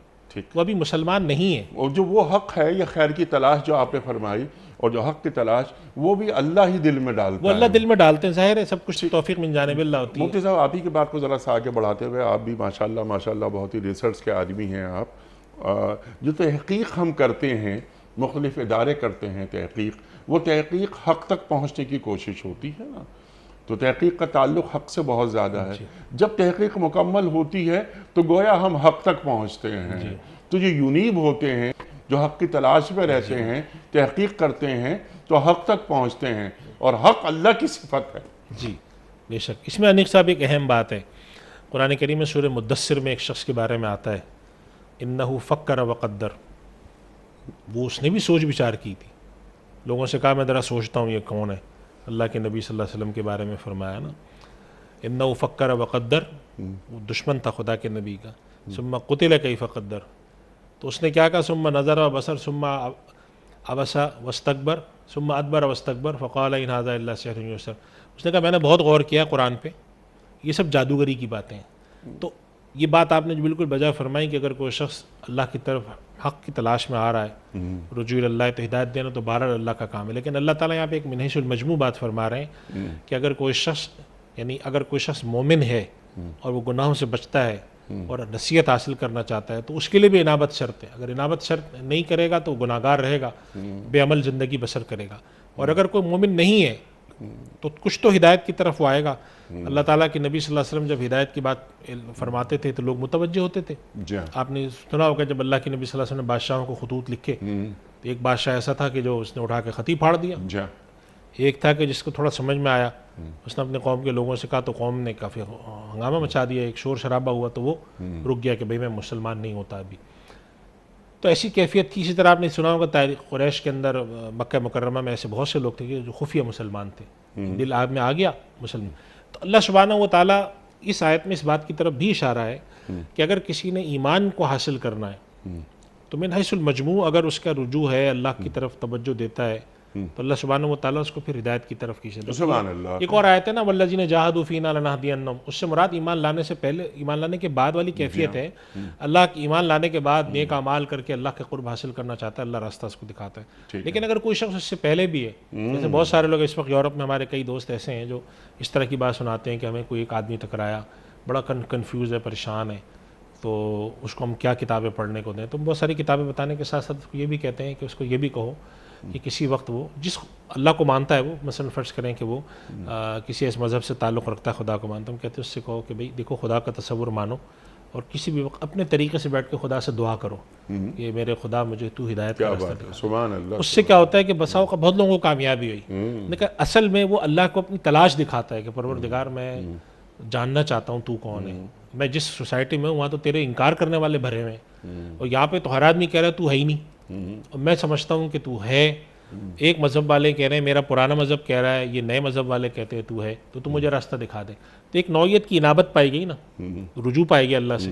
وہ ابھی مسلمان نہیں ہے. اور جو وہ حق ہے یا خیر کی تلاش جو آپ نے فرمائی, اور جو حق کی تلاش وہ بھی اللہ ہی دل میں ڈالتا ہے. وہ اللہ دل میں ڈالتے ہیں, ظاہر ہے سب کچھ توفیق من جانب اللہ ہوتی ہے. مفتی صاحب, آپ ہی کی بات کو ذرا سا آگے بڑھاتے ہوئے, آپ بھی ماشاءاللہ بہت ہی ریسرچ کے آدمی ہیں آپ. جو تحقیق ہم کرتے ہیں, مختلف ادارے کرتے ہیں تحقیق, وہ تحقیق حق تک پہنچنے کی کوشش ہوتی ہے نا. تو تحقیق کا تعلق حق سے بہت زیادہ ہے. جب تحقیق مکمل ہوتی ہے تو گویا ہم حق تک پہنچتے ہیں. تو جو یونیب ہوتے ہیں, جو حق کی تلاش میں رہتے ہیں, تحقیق کرتے ہیں, تو حق تک پہنچتے ہیں, اور حق اللہ کی صفت ہے. جی بے شک. اس میں انیق صاحب ایک اہم بات ہے, قرآن کریم میں سورہ مدثر میں ایک شخص کے بارے میں آتا ہے, انہو فکر وقدر. وہ اس نے بھی سوچ بچار کی تھی, لوگوں سے کہا میں ذرا سوچتا ہوں یہ کون ہے. اللہ کے نبی صلی اللہ علیہ وسلم کے بارے میں فرمایا نا, انہو فکر وقدر, وہ دشمن تھا خدا کے نبی کا. ثم قتل کیف قدر, تو اس نے کیا کہا, ثم نظر وبصر ثم عبس واستکبر ثم ادبر واستکبر فقال ان ھذا الا سحر یؤثر. اس نے کہا میں نے بہت غور کیا قرآن پہ, یہ سب جادوگری کی باتیں ہیں. تو یہ بات آپ نے بالکل بجا فرمائی کہ اگر کوئی شخص اللہ کی طرف حق کی تلاش میں آ رہا ہے, رجوع اللہ تو ہدایت دینا تو بہرحال اللہ کا کام ہے. لیکن اللہ تعالیٰ یہاں پہ ایک من حیث المجموع بات فرما رہے ہیں کہ اگر کوئی شخص مومن ہے اور وہ گناہوں سے بچتا ہے اور نصیحت حاصل کرنا چاہتا ہے تو اس کے لیے بھی انابت شرط ہے. اگر انابت شرط نہیں کرے گا تو گناہ گار رہے گا, بے عمل زندگی بسر کرے گا. اور اگر کوئی مومن نہیں ہے تو کچھ تو ہدایت کی طرف وہ آئے گا. اللہ تعالیٰ کے نبی صلی اللہ علیہ وسلم جب ہدایت کی بات فرماتے تھے تو لوگ متوجہ ہوتے تھے. آپ نے سنا ہوگا جب اللہ کے نبی صلی اللہ علیہ وسلم نے بادشاہوں کو خطوط لکھے تو ایک بادشاہ ایسا تھا کہ جو اس نے اٹھا کے خطی پھاڑ دیا. ایک تھا کہ جس کو تھوڑا سمجھ میں آیا, اس نے اپنے قوم کے لوگوں سے کہا تو قوم نے کافی ہنگامہ مچا دیا, ایک شور شرابہ ہوا تو وہ رک گیا کہ بھئی میں مسلمان نہیں ہوتا ابھی. تو ایسی کیفیت تھی. اسی طرح آپ نے سنا ہوگا تاریخ قریش کے اندر مکہ مکرمہ میں ایسے بہت سے لوگ تھے جو خفیہ مسلمان تھے, دل آگ میں آ گیا مسلمان. تو اللہ سبحانہ و تعالیٰ اس آیت میں اس بات کی طرف بھی اشارہ ہے کہ اگر کسی نے ایمان کو حاصل کرنا ہے تو من حیث المجموع اگر اس کا رجوع ہے, اللہ کی طرف توجہ دیتا ہے, تو اللہ سبحانہ و تعالیٰ اس کو پھر ہدایت کی طرف کھینچے. سبحان اللہ. ایک اور آیت ہے نا, والذین جاہدوا فینا لنہدینہم, اس سے مراد ایمان لانے سے پہلے, ایمان لانے کے بعد والی کیفیت ہے. اللہ کی ایمان لانے کے بعد نیک اعمال کر کے اللہ کے قرب حاصل کرنا چاہتا ہے, اللہ راستہ اس کو دکھاتا ہے. لیکن اگر کوئی شخص اس سے پہلے بھی ہے, جیسے بہت سارے لوگ اس وقت یورپ میں ہمارے کئی دوست ایسے ہیں جو اس طرح کی بات سناتے ہیں کہ ہمیں کوئی ایک آدمی ٹکرایا, بڑا کنفیوز ہے, پریشان ہے, تو اس کو ہم کیا کتابیں پڑھنے کو دیں. تو بہت ساری کتابیں بتانے کے ساتھ ساتھ یہ بھی کہتے ہیں کہ اس کو یہ بھی کہو کہ کسی وقت وہ جس اللہ کو مانتا ہے, وہ مثلا فرض کریں کہ وہ کسی اس مذہب سے تعلق رکھتا ہے, خدا کو مانتا ہے, ہم کہتے ہیں اس سے کہو کہ بھئی دیکھو خدا کا تصور مانو اور کسی بھی وقت اپنے طریقے سے بیٹھ کے خدا سے دعا کرو کہ میرے خدا مجھے تو ہدایت کا راستہ دکھا. سبحان اللہ. اس سے کیا ہوتا ہے کہ بساؤ کا بہت لوگوں کو کامیابی ہوئی, لیکن اصل میں وہ اللہ کو اپنی تلاش دکھاتا ہے کہ پروردگار میں جاننا چاہتا ہوں تو کون ہے. میں جس سوسائٹی میں ہوں وہاں تو تیرے انکار کرنے والے بھرے ہوئے ہیں, اور یہاں پہ تو ہر آدمی کہہ رہا ہے تو ہے ہی نہیں, اور میں سمجھتا ہوں کہ تو ہے, ایک مذہب والے کہہ رہے ہیں میرا پرانا مذہب کہہ رہا ہے، یہ نئے مذہب والے کہتے ہیں تو ہے، تو مجھے راستہ دکھا دے. تو ایک نوعیت کی انابت پائی گئی نا، رجوع پائے گی اللہ سے،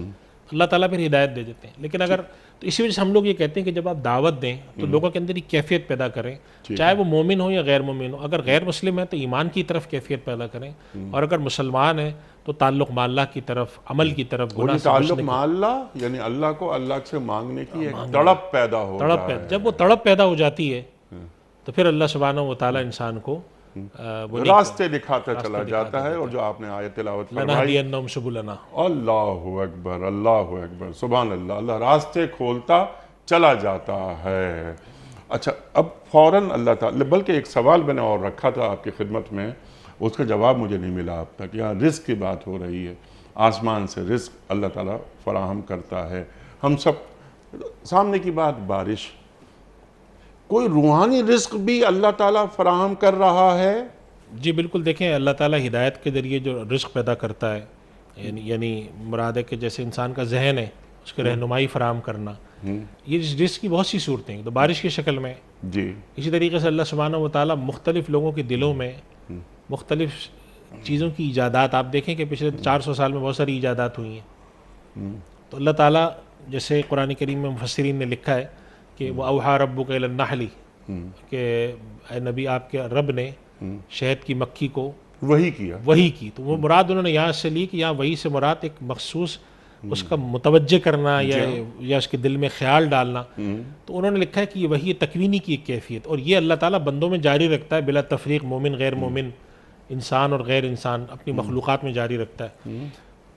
اللہ تعالیٰ پھر ہدایت دے دیتے ہیں. لیکن اگر تو اسی وجہ سے ہم لوگ یہ کہتے ہیں کہ جب آپ دعوت دیں تو لوگوں کے اندر ایک کیفیت پیدا کریں، چاہے وہ مومن ہو یا غیر مومن ہو. اگر غیر مسلم ہے تو ایمان کی طرف کیفیت پیدا کریں، اور اگر مسلمان ہے تو تعلق مع اللہ کی طرف، عمل کی طرف، گناہ سے تعلق مع اللہ یعنی اللہ کو اللہ سے مانگنے کی ایک تڑپ پیدا ہو جائے. جب وہ تڑپ پیدا ہو جاتی ہے تو پھر اللہ سبحانہ و تعالیٰ انسان کو راستے دکھاتا چلا جاتا ہے. اور جو آپ نے آیت تلاوت فرمائی، لَنَهْدِيَنَّهُمْ سُبُلَنَا، اللہ اکبر اللہ اکبر سبحان اللہ، اللہ راستے کھولتا چلا جاتا ہے. اچھا اب فوراً اللہ تعالیٰ، بلکہ ایک سوال میں نے اور رکھا تھا آپ کی خدمت میں، اس کا جواب مجھے نہیں ملا اب تک. یہاں رزق کی بات ہو رہی ہے، آسمان سے رزق اللہ تعالیٰ فراہم کرتا ہے. ہم سب سامنے کی بات بارش، کوئی روحانی رزق بھی اللہ تعالیٰ فراہم کر رہا ہے؟ جی بالکل. دیکھیں اللہ تعالیٰ ہدایت کے ذریعے جو رزق پیدا کرتا ہے، یعنی مراد ہے کہ جیسے انسان کا ذہن ہے اس کے رہنمائی فراہم کرنا، یہ رزق کی بہت سی صورتیں ہیں. تو بارش کی شکل میں، جی اسی طریقے سے اللہ سبحانہ و تعالیٰ مختلف لوگوں کے دلوں میں مختلف چیزوں کی ایجادات، آپ دیکھیں کہ پچھلے 400 سال میں بہت ساری ایجادات ہوئی ہیں. تو اللہ تعالیٰ جیسے قرآن کریم میں مفسرین نے لکھا ہے کہ وَأَوْحَىٰ رَبُّكَ إِلَى النَّحْلِ، کہ اے نبی آپ کے رب نے شہد کی مکھی کو وہی کیا، وہی کی. تو وہ مراد انہوں نے یہاں سے لی کہ یہاں وہی سے مراد ایک مخصوص اس کا متوجہ کرنا یا اس کے دل میں خیال ڈالنا. تو انہوں نے لکھا ہے کہ یہ وہی تکوینی کی ایک کیفیت، اور یہ اللہ تعالیٰ بندوں میں جاری رکھتا ہے بلا تفریق، مومن غیر مومن، انسان اور غیر انسان، اپنی مخلوقات میں جاری رکھتا ہے.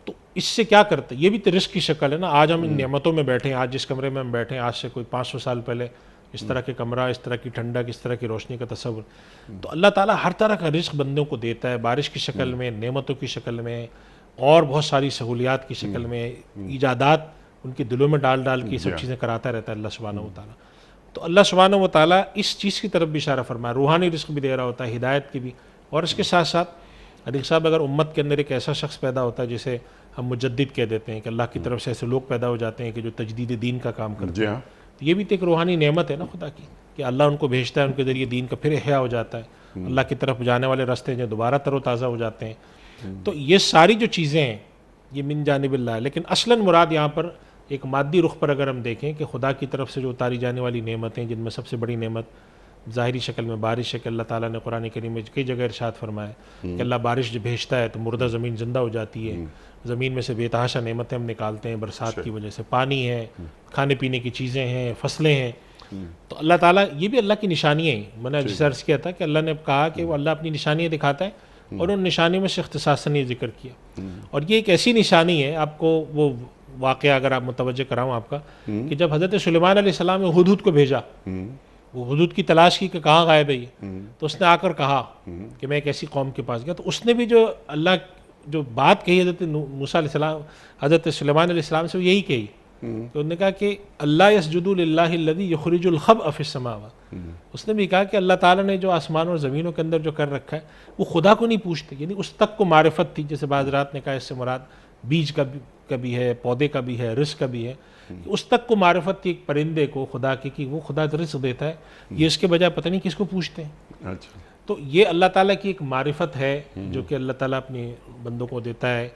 تو اس سے کیا کرتا ہے، یہ بھی تو رزق کی شکل ہے نا. آج ہم ان نعمتوں میں بیٹھے ہیں، آج جس کمرے میں ہم بیٹھے ہیں، آج سے کوئی 500 سال پہلے اس طرح کے کمرہ، اس طرح کی ٹھنڈک، اس طرح کی روشنی کا تصور. تو اللہ تعالیٰ ہر طرح کا رزق بندوں کو دیتا ہے، بارش کی شکل میں، نعمتوں کی شکل میں، اور بہت ساری سہولیات کی شکل میں، ایجادات ان کے دلوں میں ڈال ڈال کے یہ سب چیزیں کراتا رہتا ہے اللہ سبحانہ و تعالیٰ. تو اللہ سبحانہ و تعالیٰ اس چیز کی طرف بھی اشارہ فرمایا، روحانی رزق بھی دے رہا ہوتا ہے، ہدایت کی بھی. اور اس کے ساتھ ساتھ علیق صاحب، اگر امت کے اندر ایک ایسا شخص پیدا ہوتا ہے جسے ہم مجدد کہہ دیتے ہیں، کہ اللہ کی طرف سے ایسے لوگ پیدا ہو جاتے ہیں کہ جو تجدید دین کا کام کرتے ہیں، تو یہ بھی تو ایک روحانی نعمت ہے نا خدا کی، کہ اللہ ان کو بھیجتا ہے، ان کے ذریعے دین کا پھر احیاء ہو جاتا ہے، اللہ کی طرف جانے والے راستے جو دوبارہ تر و تازہ ہو جاتے ہیں. تو یہ ساری جو چیزیں ہیں یہ من جانب اللہ ہے. لیکن اصلاً مراد یہاں پر ایک مادی رخ پر اگر ہم دیکھیں کہ خدا کی طرف سے جو اتاری جانے والی نعمتیں، جن میں سب سے بڑی نعمت ظاہری شکل میں بارش ہے، کہ اللہ تعالیٰ نے قرآن کریم میں کئی جگہ ارشاد فرمایا کہ اللہ بارش جو بھیجتا ہے تو مردہ زمین زندہ ہو جاتی ہے، زمین میں سے بے تحاشا نعمتیں ہم نکالتے ہیں برسات کی وجہ سے، پانی ہے، کھانے پینے کی چیزیں ہیں، فصلیں ہیں. تو اللہ تعالیٰ، یہ بھی اللہ کی نشانیاں ہیں. میں نے جسے عرض کیا تھا کہ اللہ نے کہا کہ وہ اللہ اپنی نشانیاں دکھاتا ہے، اور ان نشانیوں میں سے اختصاصاً یہ ذکر کیا. اور یہ ایک ایسی نشانی ہے، آپ کو وہ واقعہ اگر آپ متوجہ کراؤں آپ کا، کہ جب حضرت سلیمان علیہ السلام نے ہدہد کو بھیجا، وہ ہدہد کی تلاش کی کہ کہاں غائب ہے یہ، تو اس نے آ کر کہا کہ میں ایک ایسی قوم کے پاس گیا. تو اس نے بھی جو اللہ جو بات کہی حضرت موسیٰ علیہ السلام، حضرت سلیمان علیہ السلام سے، وہ یہی کہی کہ انہوں نے کہا کہ اللہ یسجد للہ الذی یخرج الخبء فی السماوات. اس نے بھی کہا کہ اللہ تعالیٰ نے جو آسمان اور زمینوں کے اندر جو کر رکھا ہے وہ خدا کو نہیں پوچھتے، یعنی اس تک کو معرفت تھی. جیسے بعض رات نے کہا اس سے مراد بیج کا بھی ہے، پودے کا بھی ہے، رزق کا بھی ہے. اس تک کو معرفت تھی ایک پرندے کو خدا کی، کہ وہ خدا رزق دیتا ہے، یہ اس کے بجائے پتہ نہیں کس کو پوچھتے ہیں. تو یہ اللہ تعالیٰ کی ایک معرفت ہے جو کہ اللہ تعالیٰ اپنے بندوں کو دیتا ہے.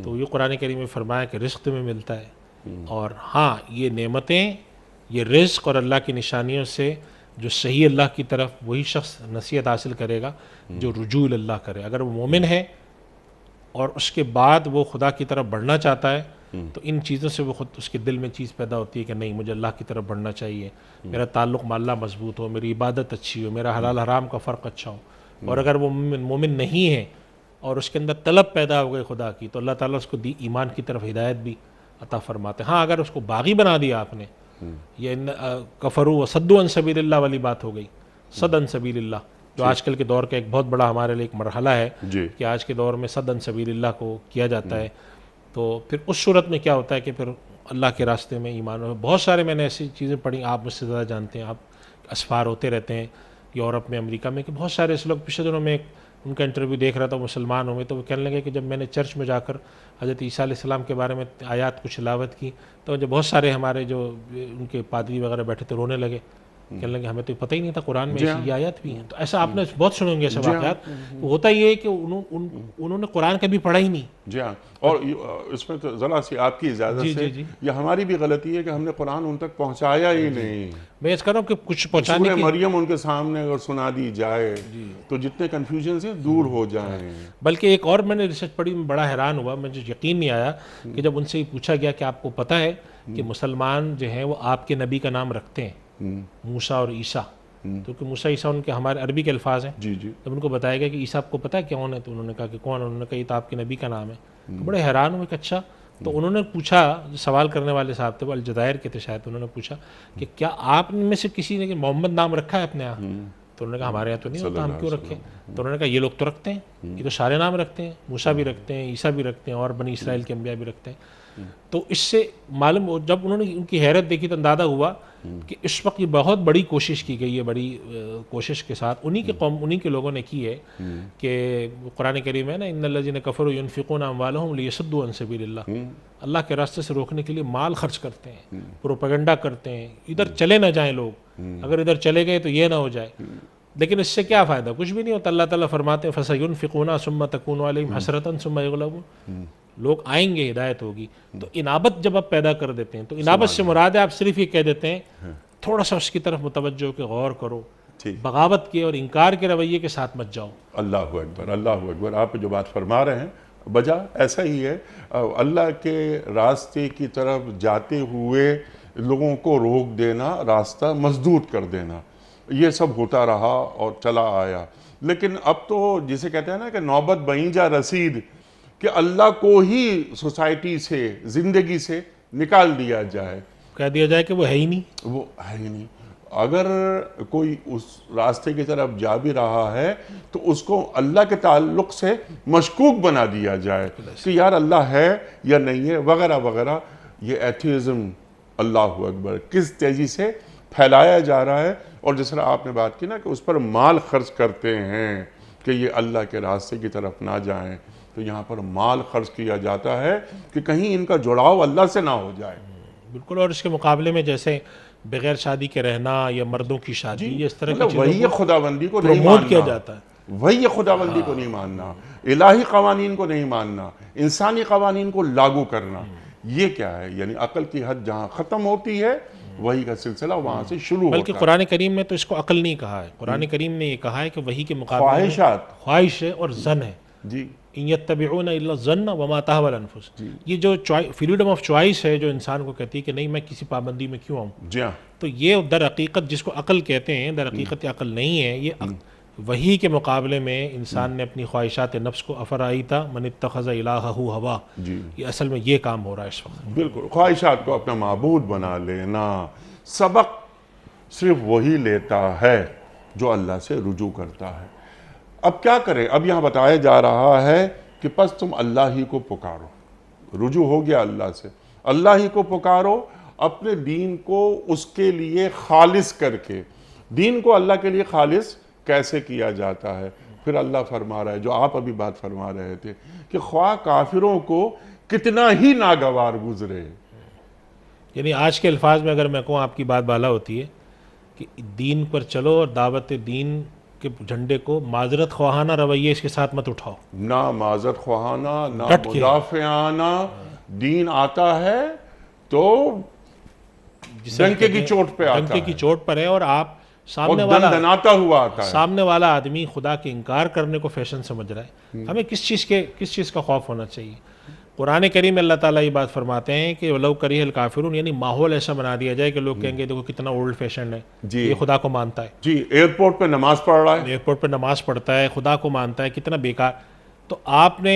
تو یہ قرآن کریم میں فرمایا کہ رزق میں ملتا ہے. اور ہاں، یہ نعمتیں، یہ رزق اور اللہ کی نشانیوں سے جو صحیح اللہ کی طرف وہی شخص نصیحت حاصل کرے گا جو رجوع اللہ کرے. اگر وہ مومن ہے اور اس کے بعد وہ خدا کی طرف بڑھنا چاہتا ہے تو ان چیزوں سے وہ خود اس کے دل میں چیز پیدا ہوتی ہے کہ نہیں، مجھے اللہ کی طرف بڑھنا چاہیے، میرا تعلق مع اللہ مضبوط ہو، میری عبادت اچھی ہو، میرا حلال حرام کا فرق اچھا ہو. اور اگر وہ مومن نہیں ہے اور اس کے اندر طلب پیدا ہو گئی خدا کی، تو اللہ تعالیٰ اس کو ایمان کی طرف ہدایت بھی عطا فرماتے. ہاں، اگر اس کو باغی بنا دیا آپ نے، یہ کفروا وصدوا عن سبیل اللہ والی بات ہو گئی، صد عن سبیل اللہ، جو آج کل کے دور کا ایک بہت بڑا ہمارے لیے ایک مرحلہ ہے کہ آج کے دور میں صد عن سبیل اللہ کو کیا جاتا ہے. تو پھر اس صورت میں کیا ہوتا ہے کہ پھر اللہ کے راستے میں ایمان ہو. بہت سارے میں نے ایسی چیزیں پڑھی، آپ مجھ سے زیادہ جانتے ہیں، آپ اسفار ہوتے رہتے ہیں یورپ میں، امریکہ میں، کہ بہت سارے ایسے لوگ، پچھلے دنوں میں ان کا انٹرویو دیکھ رہا تھا، مسلمان ہوئے، تو وہ کہنے لگے کہ جب میں نے چرچ میں جا کر حضرت عیسیٰ علیہ السلام کے بارے میں آیات کچھ تلاوت کی تو جو بہت سارے ہمارے جو ان کے پادری وغیرہ بیٹھے تھے رونے لگے. کہنے لگے ہمیں تو پتہ ہی نہیں تھا قرآن میں ایسی آیات بھی ہیں. تو ایسا آپ نے بہت سنے ہوں گے ایسے واقعات. ہوتا یہ ہے کہ انہوں نے قرآن کبھی پڑھا ہی نہیں. جی ہاں. اور اس میں تو ذرا سی آپ کی اجازت سے یہ ہماری بھی غلطی ہے کہ ہم نے قرآن ان تک پہنچایا ہی نہیں. میں اس کر رہا ہوں کہ کچھ پہنچانے سورہ مریم ان کے سامنے اگر سنا دی جائے تو جتنے کنفیوژن سے دور ہو جائیں. بلکہ ایک اور میں نے ریسرچ پڑھی, میں بڑا حیران ہوا, مجھے یقین نہیں آیا کہ جب ان سے پوچھا گیا کہ آپ کو پتہ ہے کہ مسلمان جو ہیں وہ آپ کے نبی کا نام رکھتے ہیں موسیٰ اور عیسیٰ, کیونکہ موسیٰ عیسیٰ ان کے ہمارے عربی کے الفاظ ہیں. جی جی. جب ان کو بتایا گیا کہ عیسیٰ آپ کو پتہ ہے کون ہے, تو انہوں نے کہا کہ کون ہے, انہوں نے کہا یہ تو آپ کے نبی کا نام ہے. تو بڑے حیران ہوئے کہ اچھا. تو انہوں نے پوچھا, جو سوال کرنے والے صاحب تھے وہ الجزائر کے تھے شاید, انہوں نے پوچھا کہ کیا آپ میں سے کسی نے محمد نام رکھا ہے اپنے یہاں؟ تو انہوں نے کہا ہمارے یہاں تو نہیں ہوتا, ہم کیوں رکھیں؟ تو انہوں نے کہا یہ لوگ تو رکھتے ہیں, یہ تو سارے نام رکھتے ہیں, موسیٰ بھی رکھتے ہیں, عیسیٰ بھی رکھتے ہیں, اور بنی اسرائیل کے انبیاء بھی رکھتے ہیں. تو اس سے معلوم, جب انہوں نے ان کی حیرت دیکھی تو اندازہ ہوا کہ اس وقت یہ بہت بڑی کوشش کی گئی ہے, بڑی کوشش کے ساتھ انہی کے لوگوں نے کی ہے کہ قرآن کریم ہے نا, ان الذین کفروا ينفقون اموالهم لیصدوا عن سبیل اللہ, اللہ کے راستے سے روکنے کے لیے مال خرچ کرتے ہیں, پروپیگنڈا کرتے ہیں, ادھر چلے نہ جائیں لوگ, اگر ادھر چلے گئے تو یہ نہ ہو جائے. لیکن اس سے کیا فائدہ؟ کچھ بھی نہیں ہوتا. اللہ تعالیٰ فرماتے ہیں فَسَيُنْفِقُونَ ثُمَّ تَكُونُ عَلَيْهِمْ حَسْرَةً ثُمَّ يَغْلَبُونَ, لوگ آئیں گے, ہدایت ہوگی. تو انابت جب آپ پیدا کر دیتے ہیں, تو انابت سے مراد ہے آپ صرف یہ کہہ دیتے ہیں تھوڑا سا اس کی طرف متوجہ کہ غور کرو, بغاوت کے اور انکار کے رویے کے ساتھ مت جاؤ. اللہ اکبر, اللہ اکبر. آپ جو بات فرما رہے ہیں بجا ایسا ہی ہے. اللہ کے راستے کی طرف جاتے ہوئے لوگوں کو روک دینا, راستہ مسدود کر دینا, یہ سب ہوتا رہا اور چلا آیا. لیکن اب تو جسے کہتے ہیں نا کہ نوبت بہیں جا رسید, کہ اللہ کو ہی سوسائٹی سے, زندگی سے نکال دیا جائے, کہہ دیا جائے کہ وہ ہے ہی نہیں. وہ ہے ہی نہیں. اگر کوئی اس راستے کی طرف جا بھی رہا ہے تو اس کو اللہ کے تعلق سے مشکوک بنا دیا جائے کہ یار اللہ ہے یا نہیں ہے, وغیرہ وغیرہ. یہ ایتھیزم اللہ اکبر کس تیزی سے پھیلایا جا رہا ہے. اور جس طرح آپ نے بات کی نا کہ اس پر مال خرچ کرتے ہیں کہ یہ اللہ کے راستے کی طرف نہ جائیں, تو یہاں پر مال خرچ کیا جاتا ہے کہ کہیں ان کا جڑاؤ اللہ سے نہ ہو جائے. بالکل. اور اس کے مقابلے میں جیسے بغیر شادی کے رہنا یا مردوں کی شادی, اس طرح کی چیزوں وہی خداوندی کو نہیں پروموٹ کیا ماننا, جاتا ہے. وہی خداوندی کو نہیں ماننا, الہی قوانین کو نہیں ماننا, انسانی قوانین کو لاگو کرنا. یہ کیا ہے؟ یعنی عقل کی حد جہاں ختم ہوتی ہے وہی کا سلسلہ وہاں سے شروع ہوتا ہے. بلکہ قرآن کریم میں تو اس کو عقل نہیں کہا ہے, قرآن کریم نے یہ کہا ہے کہ وہی کے مقابلے خواہشات, خواہش ہے اور زن ہے. جی. ان یتبعون الا الظن وما تهوى الانفس. یہ جو فریڈم آف چوائس ہے جو انسان کو کہتی ہے کہ نہیں میں کسی پابندی میں کیوں آؤں, جی ہاں, تو یہ در حقیقت جس کو عقل کہتے ہیں در حقیقت عقل نہیں ہے. یہ وہی کے مقابلے میں انسان نے اپنی خواہشات نفس کو افرائیت من اتخذ الہہ ہوا, یہ اصل میں یہ کام ہو رہا ہے اس وقت. بالکل. خواہشات کو اپنا معبود بنا لینا. سبق صرف وہی لیتا ہے جو اللہ سے رجوع کرتا ہے. اب کیا کریں؟ اب یہاں بتایا جا رہا ہے کہ پس تم اللہ ہی کو پکارو. رجوع ہو گیا اللہ سے, اللہ ہی کو پکارو, اپنے دین کو اس کے لیے خالص کر کے. دین کو اللہ کے لیے خالص کیسے کیا جاتا ہے؟ پھر اللہ فرما رہا ہے جو آپ ابھی بات فرما رہے تھے کہ خواہ کافروں کو کتنا ہی ناگوار گزرے. یعنی آج کے الفاظ میں اگر میں کہوں, آپ کی بات بالا ہوتی ہے کہ دین پر چلو اور دعوت دین کے جھنڈے کو معذرت خواہانہ رویے اس کے ساتھ مت اٹھاؤ. نہ معذرت خواہانہ نہ مدافعانہ. دین آتا ہے تو ڈنکے کی چوٹ پہ آتا ہے, ڈنکے کی چوٹ پر ہے, اور آپ سامنے والا دناتا ہوا آتا ہے. سامنے والا آدمی خدا کے انکار کرنے کو فیشن سمجھ رہا ہے. ہمیں کس چیز کا خوف ہونا چاہیے؟ قرآن کریم میں اللہ تعالیٰ یہ بات فرماتے ہیں کہ وَلَوْ كَرِهَ الْكَافِرُونَ, یعنی ماحول ایسا بنا دیا جائے کہ لوگ کہیں گے دیکھو کتنا اولڈ فیشن ہے, یہ خدا کو مانتا ہے. جی. ایئرپورٹ پہ نماز پڑھ رہا ہے, ایئرپورٹ پہ نماز پڑھتا ہے, خدا کو مانتا ہے, کتنا بیکار. تو آپ نے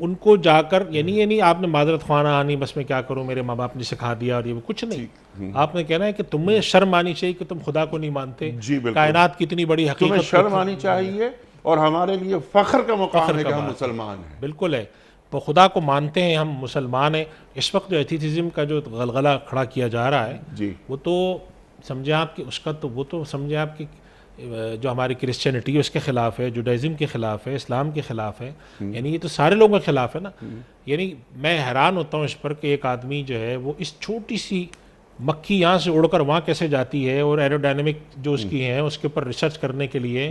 ان کو جا کر یعنی آپ نے معذرت خواہانہ آنی, بس میں کیا کروں میرے ماں باپ نے سکھا دیا, اور یہ کچھ نہیں. آپ نے کہنا ہے کہ تمہیں شرم آنی چاہیے کہ تم خدا کو نہیں مانتے. کائنات کی اتنی بڑی حقیقت, تمہیں شرم آنی چاہیے, اور ہمارے لیے فخر کا مقام ہے کہ ہم مسلمان ہیں. بالکل ہے. تو خدا کو مانتے ہیں, ہم مسلمان ہیں. اس وقت جو ایتھیزم کا جو غلغلہ کھڑا کیا جا رہا ہے, وہ تو سمجھے آپ کہ اس کا تو وہ تو سمجھے آپ کہ جو ہماری کرسچینٹی اس کے خلاف ہے, جوڈائزم کے خلاف ہے, اسلام کے خلاف ہے. یعنی یہ تو سارے لوگوں کے خلاف ہے نا. یعنی میں حیران ہوتا ہوں اس پر کہ ایک آدمی جو ہے وہ اس چھوٹی سی مکھی یہاں سے اڑ کر وہاں کیسے جاتی ہے، اور ایروڈائنمک جو اس کی ہیں اس کے اوپر ریسرچ کرنے کے لیے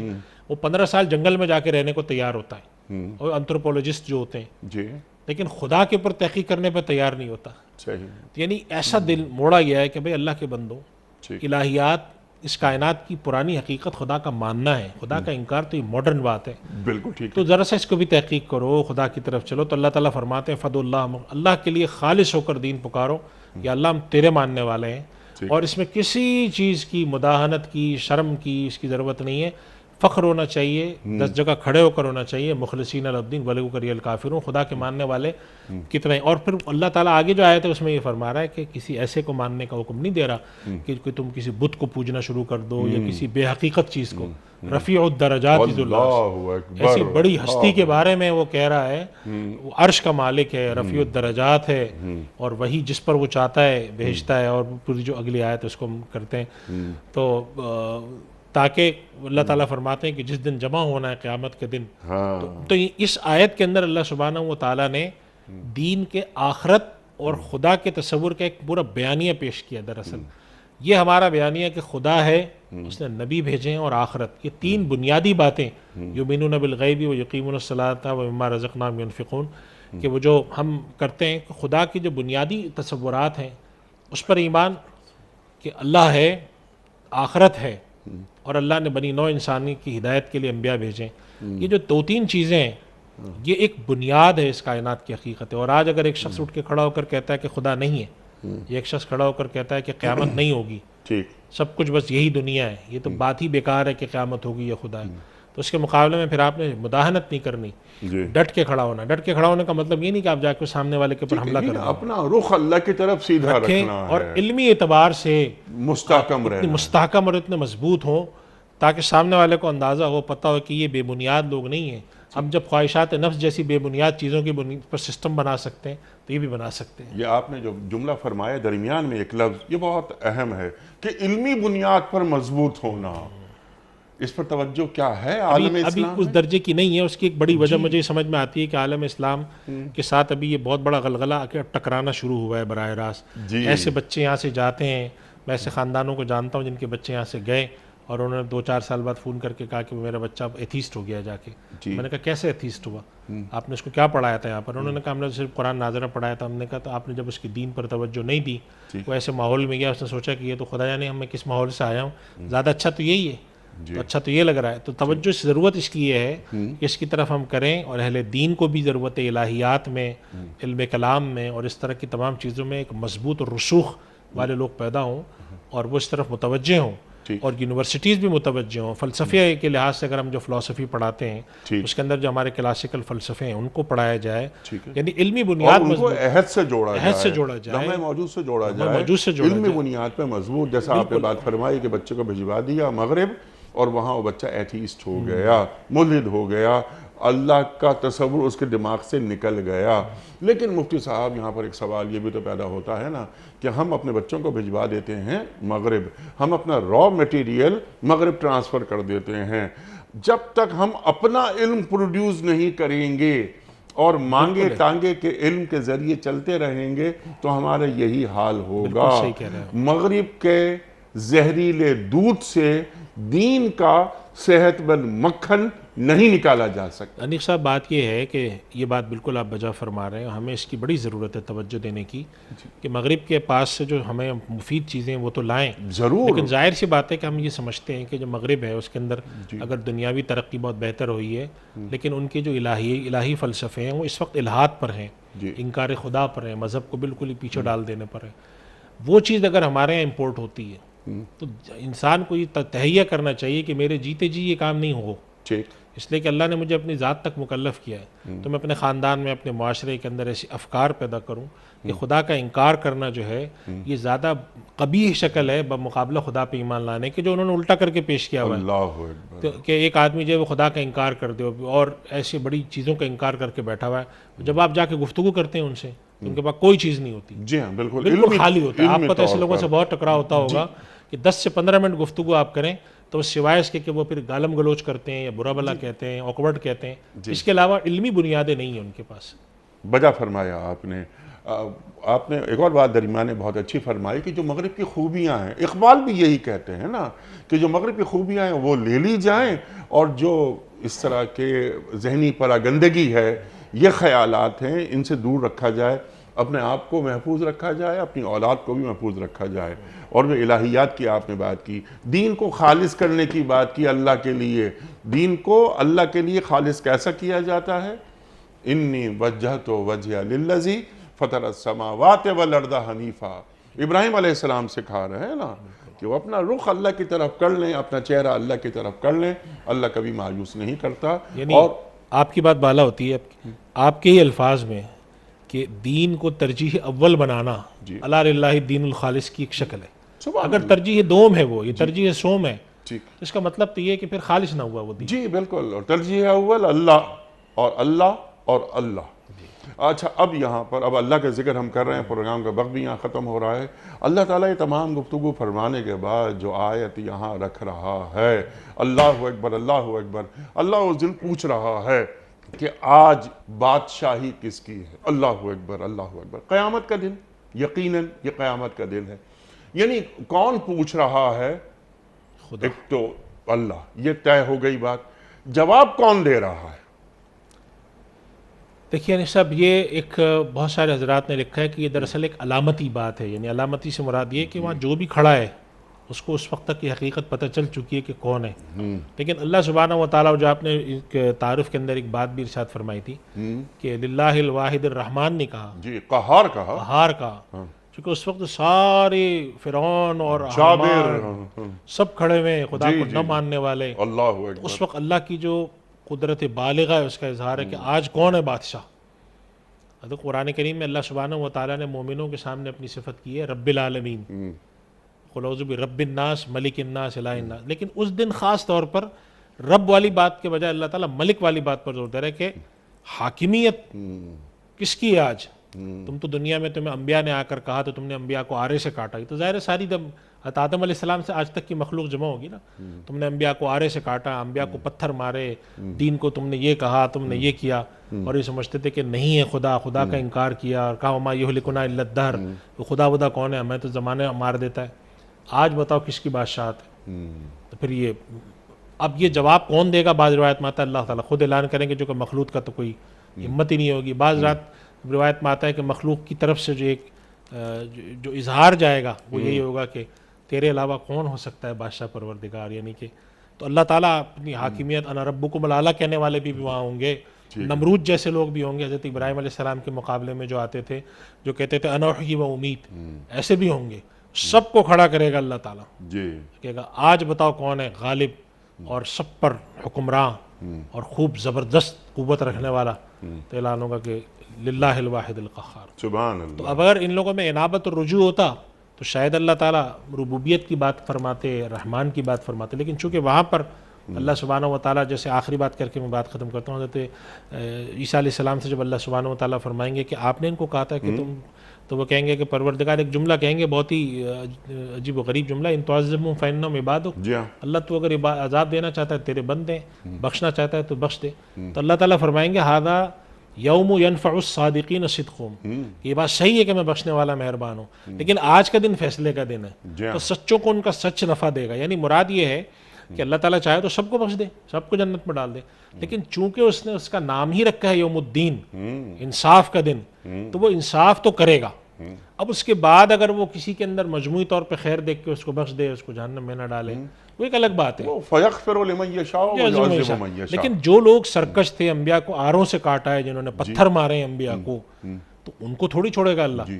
وہ 15 سال جنگل میں جا کے رہنے کو تیار ہوتا ہے، اور انتھروپولوجسٹ جو ہوتے ہیں، جی لیکن خدا کے اوپر تحقیق کرنے پہ تیار نہیں ہوتا. صحیح. یعنی ایسا دل موڑا گیا ہے کہ بھئی اللہ کے بندو، ٹھیک. الہیات، اس کائنات کی پرانی حقیقت خدا کا ماننا ہے، خدا کا انکار تو یہ ماڈرن بات ہے. بالکل ٹھیک. تو ذرا سا اس کو بھی تحقیق کرو، خدا کی طرف چلو. تو اللہ تعالیٰ فرماتے ہیں فد اللہ، اللہ کے لیے خالص ہو کر دین پکارو، یا اللہ ہم تیرے ماننے والے ہیں، اور اس میں کسی چیز کی مداہنت کی، شرم کی اس کی ضرورت نہیں ہے. فخر ہونا چاہیے، 10 جگہ کھڑے ہو کر ہونا چاہیے، مخلصین الدین ولو کری الکافرون، خدا کے ماننے والے کتنے. اور پھر اللہ تعالیٰ آگے جو آیت ہے اس میں یہ فرما رہا ہے کہ کسی ایسے کو ماننے کا حکم نہیں دے رہا کہ تم کسی بت کو پوجنا شروع کر دو یا کسی بے حقیقت چیز کو. رفیع الدرجات ذو العرش، ایسی بڑی ہستی کے بارے میں وہ کہہ رہا ہے، وہ عرش کا مالک ہے، رفیع الدرجات ہے، اور وہی جس پر وہ چاہتا ہے بھیجتا ہے. اور پوری جو اگلی آیت اس کو ہم کرتے ہیں تو تاکہ اللہ تعالیٰ فرماتے ہیں کہ جس دن جمع ہونا ہے قیامت کے دن. تو اس آیت کے اندر اللہ سبحانہ و تعالیٰ نے دین کے آخرت اور خدا کے تصور کا ایک پورا بیانیہ پیش کیا. دراصل یہ ہمارا بیانیہ کہ خدا ہے، اس نے نبی بھیجے ہیں، اور آخرت، یہ 3 بنیادی باتیں، یؤمنون بالغیب ویقیمون الصلاۃ ومما رزقناہم ینفقون، کہ وہ جو ہم کرتے ہیں کہ خدا کی جو بنیادی تصورات ہیں اس پر ایمان کہ اللہ ہے، آخرت ہے، اور اللہ نے بنی نوع انسانی کی ہدایت کے لیے انبیاء بھیجیں. یہ جو 2-3 چیزیں ہیں یہ ایک بنیاد ہے اس کائنات کی حقیقت ہے. اور آج اگر ایک شخص اٹھ کے کھڑا ہو کر کہتا ہے کہ خدا نہیں ہے، یا ایک شخص کھڑا ہو کر کہتا ہے کہ قیامت نہیں ہوگی، سب کچھ بس یہی دنیا ہے، یہ تو بات ہی بیکار ہے کہ قیامت ہوگی یا خدا ہے، تو اس کے مقابلے میں پھر آپ نے مداہنت نہیں کرنی، ڈٹ کے کھڑا ہونا. ڈٹ کے کھڑا ہونے کا مطلب یہ نہیں کہ آپ جا کے سامنے والے کے اوپر حملہ کریں، اپنا رخ اللہ کی طرف سیدھا رکھنا ہے، اور علمی اعتبار سے مستحکم رہنا، مستحکم اور اتنے مضبوط ہوں تاکہ سامنے والے کو اندازہ ہو، پتہ ہو کہ یہ بے بنیاد لوگ نہیں ہیں. ہم جب خواہشات نفس جیسی بے بنیاد چیزوں کی پر سسٹم بنا سکتے ہیں تو یہ بھی بنا سکتے ہیں. یہ آپ نے جو جملہ فرمایا درمیان میں ایک لفظ، یہ بہت اہم ہے کہ علمی بنیاد پر مضبوط ہونا. اس پر توجہ کیا ہے عالم اسلام؟ ابھی اس درجے کی نہیں ہے. اس کی ایک بڑی وجہ مجھے سمجھ میں آتی ہے کہ عالم اسلام کے ساتھ ابھی یہ بہت بڑا غلغلہ ٹکرانا شروع ہوا ہے براہ راست. ایسے بچے یہاں سے جاتے ہیں، میں ایسے خاندانوں کو جانتا ہوں جن کے بچے یہاں سے گئے اور انہوں نے 2-4 سال بعد فون کر کے کہا کہ میرا بچہ ایتھیسٹ ہو گیا جا کے. میں نے کہا کیسے ایتھیسٹ ہوا؟ آپ نے اس کو کیا پڑھایا تھا یہاں پر؟ انہوں نے کہا ہم نے صرف قرآن ناظرہ پڑھایا تھا. ہم نے کہا تو آپ نے جب اس کی دین پر توجہ نہیں دی، وہ ایسے ماحول میں گیا، اس نے سوچا کہ یہ تو خدا جانے میں کس ماحول سے آیا ہوں، زیادہ اچھا تو یہی ہے، تو اچھا تو یہ لگ رہا ہے. تو توجہ سے ضرورت اس کی یہ ہے کہ اس کی طرف ہم کریں، اور اہل دین کو بھی ضرورت ہے الہیات میں، علم کلام میں، اور اس طرح کی تمام چیزوں میں ایک مضبوط اور رسوخ والے لوگ پیدا ہوں اور وہ اس طرف متوجہ ہوں. اور یونیورسٹیز بھی متوجہ ہوں. فلسفے کے لحاظ سے اگر ہم جو فلسفی پڑھاتے ہیں اس کے اندر جو ہمارے کلاسیکل فلسفے ہیں ان کو پڑھایا جائے، یعنی علمی بنیاد مضبوط، عہد سے جوڑا جائے، لمحہ موجود سے جوڑا جائے، علمی بنیاد پہ مضبوط. جیسا آپ نے بات فرمائی کہ بچے کو بھجوا دیا مغرب اور وہاں وہ بچہ ایتھیسٹ ہو گیا، ملحد ہو گیا، اللہ کا تصور اس کے دماغ سے نکل گیا. لیکن مفتی صاحب یہاں پر ایک سوال یہ بھی تو پیدا ہوتا ہے نا کہ ہم اپنے بچوں کو بھجوا دیتے ہیں مغرب، ہم اپنا را میٹیریل مغرب ٹرانسفر کر دیتے ہیں. جب تک ہم اپنا علم پروڈیوس نہیں کریں گے اور مانگے ٹانگے کے علم کے ذریعے چلتے رہیں گے تو ہمارا یہی حال ہوگا. مغرب کے زہریلے دودھ سے دین کا صحت مند مکھن نہیں نکالا جا سکتا. انیق صاحب بات یہ ہے کہ یہ بات بالکل آپ بجا فرما رہے ہیں، ہمیں اس کی بڑی ضرورت ہے توجہ دینے کی کہ مغرب کے پاس سے جو ہمیں مفید چیزیں وہ تو لائیں ضرور، لیکن ظاہر سی بات ہے کہ ہم یہ سمجھتے ہیں کہ جو مغرب ہے اس کے اندر اگر دنیاوی ترقی بہت بہتر ہوئی ہے لیکن ان کے جو الہی فلسفے ہیں وہ اس وقت الہات پر ہیں، انکار خدا پر ہیں، مذہب کو بالکل ہی پیچھے ڈال دینے پر ہیں. وہ چیز اگر ہمارے یہاں امپورٹ ہوتی ہے تو انسان کو یہ تہیہ کرنا چاہیے کہ میرے جیتے جی یہ کام نہیں ہو، اس لیے کہ اللہ نے مجھے اپنی ذات تک مکلف کیا ہے تو میں اپنے خاندان میں، اپنے معاشرے کے اندر ایسی افکار پیدا کروں کہ خدا کا انکار کرنا جو ہے یہ زیادہ قبیح شکل ہے بمقابلہ خدا پہ ایمان لانے کے، جو انہوں نے الٹا کر کے پیش کیا ہوا ہے کہ ایک آدمی جو ہے وہ خدا کا انکار کر دے اور ایسی بڑی چیزوں کا انکار کر کے بیٹھا ہوا ہے. جب آپ جا کے گفتگو کرتے ہیں ان سے ان کے پاس کوئی چیز نہیں ہوتی، جی ہاں بالکل بالکل خالی ہوتا ہے. آپ کو تو ایسے لوگوں سے بہت ٹکراؤ ہوتا ہوگا کہ 10 سے 15 منٹ گفتگو آپ کریں تو سوائے اس کے کہ وہ پھر گالم گلوچ کرتے ہیں یا برا بلا کہتے ہیں، آکورڈ کہتے ہیں، اس کے علاوہ علمی بنیادیں نہیں ہیں ان کے پاس. بجا فرمایا آپ نے. آپ نے ایک اور بات درمیان نے بہت اچھی فرمائی کہ جو مغرب کی خوبیاں ہیں، اقبال بھی یہی کہتے ہیں نا کہ جو مغرب کی خوبیاں ہیں وہ لے لی جائیں، اور جو اس طرح کے ذہنی پراگندگی ہے، یہ خیالات ہیں، ان سے دور رکھا جائے، اپنے آپ کو محفوظ رکھا جائے، اپنی اولاد کو بھی محفوظ رکھا جائے۔ اور جو الہیات کی آپ نے بات کی، دین کو خالص کرنے کی بات کی اللہ کے لیے، دین کو اللہ کے لیے خالص کیسا کیا جاتا ہے؟ انی وجہت وجہ للذی فطر السماوات والارض حنیفا، ابراہیم علیہ السلام سکھا رہے ہیں نا کہ وہ اپنا رخ اللہ کی طرف کر لیں، اپنا چہرہ اللہ کی طرف کر لیں، اللہ کبھی مایوس نہیں کرتا۔ یعنی اور آپ کی بات بالا ہوتی ہے آپ کے ہی الفاظ میں کہ دین کو ترجیح اول بنانا اللہ للہ دین الخالص کی ایک شکل ہے۔ اگر ترجیح دوم ہے وہ، یہ ترجیح سوم ہے، اس کا مطلب تو یہ ہے کہ پھر خالص نہ ہوا وہ دین۔ جی بالکل، اور ترجیح اول اللہ اور اللہ اور اللہ۔ اچھا، اب یہاں پر اب اللہ کا ذکر ہم کر رہے ہیں، پروگرام کا وقت بھی یہاں ختم ہو رہا ہے۔ اللہ تعالیٰ یہ تمام گفتگو فرمانے کے بعد جو آیت یہاں رکھ رہا ہے، اللہ اکبر اللہ اکبر، اللہ اس دن پوچھ رہا ہے کہ آج بادشاہی کس کی ہے؟ اللہ اکبر اللہ اکبر۔ قیامت کا دن، یقیناً یہ قیامت کا دن ہے۔ یعنی کون پوچھ رہا ہے؟ خدا۔ ایک تو اللہ، یہ طے ہو گئی بات۔ جواب کون دے رہا ہے؟ دیکھیے یعنی صاحب، یہ ایک بہت سارے حضرات نے لکھا ہے کہ یہ دراصل ایک علامتی بات ہے، یعنی علامتی سے مراد یہ کہ وہاں جو بھی کھڑا ہے اس کو اس وقت تک یہ حقیقت پتہ چل چکی ہے کہ کون ہے۔ لیکن اللہ سبحانہ و تعالیٰ، جو آپ نے ایک تعارف کے اندر ایک بات بھی ارشاد فرمائی تھی کہ للہ الواحد الرحمن نے کہا، جی قہار کہا، قہار کہا، چونکہ اس وقت سارے فرعون اور حامان سب کھڑے ہوئے ہیں خدا کو نہ ماننے والے۔ اللہ اکبر۔ اس وقت اللہ کی جو قدرت بالغہ ہے اس کا اظہار ہے کہ آج کون ہے بادشاہ۔ حضرت قرآن کریم میں اللہ سبحانہ و تعالیٰ نے مومنوں کے سامنے اپنی صفت کی ہے رب العالمین، قل اعوذ برب الناس ملک الناس الہ الناس۔ لیکن اس دن خاص طور پر رب والی بات کے بجائے اللہ تعالیٰ ملک والی بات پر زور دے رہا ہے کہ حاکمیت کس کی ہے آج؟ تم تو دنیا میں تمہیں انبیاء نے آ کر کہا تو تم نے انبیاء کو آرے سے کاٹا، تو ظاہر ہے ساری آدم علیہ السلام سے آج تک کی مخلوق جمع ہوگی نا۔ تم نے انبیاء کو آرے سے کاٹا، انبیاء کو پتھر مارے، دین کو تم نے یہ کہا، تم نے یہ کیا، اور یہ سمجھتے تھے کہ نہیں ہے خدا، خدا کا انکار کیا اور کہا وما یہلکنا الا الدہر، خدا ودا کون ہے، ہمیں تو زمانہ مار دیتا ہے۔ آج بتاؤ کس کی بادشاہت ہے؟ تو پھر یہ اب یہ جواب کون دے گا؟ بعض روایت میں آتا ہے اللہ تعالیٰ خود اعلان کریں گے، جو کہ مخلوق کا تو کوئی ہمت ہی نہیں ہوگی۔ بعض روایت میں آتا ہے کہ مخلوق کی طرف سے جو ایک جو اظہار جائے گا وہ یہی ہوگا کہ تیرے علاوہ کون ہو سکتا ہے بادشاہ پروردگار، یعنی کہ تو اللہ تعالیٰ اپنی حاکمیت انا ربکم الاعلی کہنے والے بھی وہاں ہوں گے، نمرود جیسے لوگ بھی ہوں گے، حضرت ابراہیم علیہ السلام کے مقابلے میں جو آتے تھے، جو کہتے تھے انا احیی و امید، ایسے بھی ہوں گے۔ سب کو کھڑا کرے گا اللہ تعالیٰ، کہے گا آج بتاؤ کون ہے غالب اور سب پر حکمراں اور خوب زبردست قوت رکھنے والا، تو اعلان ہوگا کہ للہ الواحد القہار۔ سبحان اللہ۔ تو اب اگر ان لوگوں میں انابت اور رجوع ہوتا تو شاید اللہ تعالیٰ ربوبیت کی بات فرماتے، رحمان کی بات فرماتے، لیکن چونکہ وہاں پر اللہ سبحانہ و تعالیٰ، جیسے آخری بات کر کے میں بات ختم کرتا ہوں، حضرت عیسیٰ علیہ السلام سے جب اللہ سبحانہ و تعالیٰ فرمائیں گے کہ آپ نے ان کو کہا تھا کہ تم، تو وہ کہیں گے کہ پروردگار ایک جملہ کہیں گے بہت ہی عجیب و غریب جملہ، ان تعذبہم فإنہم عبادک، اللہ تو اگر عذاب دینا چاہتا ہے تیرے بندے، بخشنا چاہتا ہے تو بخش دے۔ تو اللہ تعالیٰ فرمائیں گے ھذا یوم ینفع الصادقین صدقہم، یہ بات صحیح ہے کہ میں بخشنے والا مہربان ہوں، لیکن آج کا دن فیصلے کا دن ہے، تو سچوں کو ان کا سچ نفع دے گا۔ یعنی مراد یہ ہے کہ اللہ تعالیٰ چاہے تو سب کو بخش دے، سب کو جنت میں ڈال دے، لیکن چونکہ اس نے اس کا نام ہی رکھا ہے یوم الدین، انصاف کا دن، تو وہ انصاف تو کرے گا۔ اب اس کے بعد اگر وہ کسی کے اندر مجموعی طور پہ خیر دیکھ کے اس کو بخش دے، اس کو جہنم میں نہ ڈالے، وہ ایک الگ بات ہے۔ فَيَغْفِرُ لِمَن يَشَاءُ وَيُعَذِّبُ مَن يَشَاءُ۔ لیکن جو لوگ سرکش تھے، انبیاء کو آروں سے کاٹا ہے، جنہوں نے پتھر مارے ہیں انبیاء کو، تو ان کو تھوڑی چھوڑے گا اللہ۔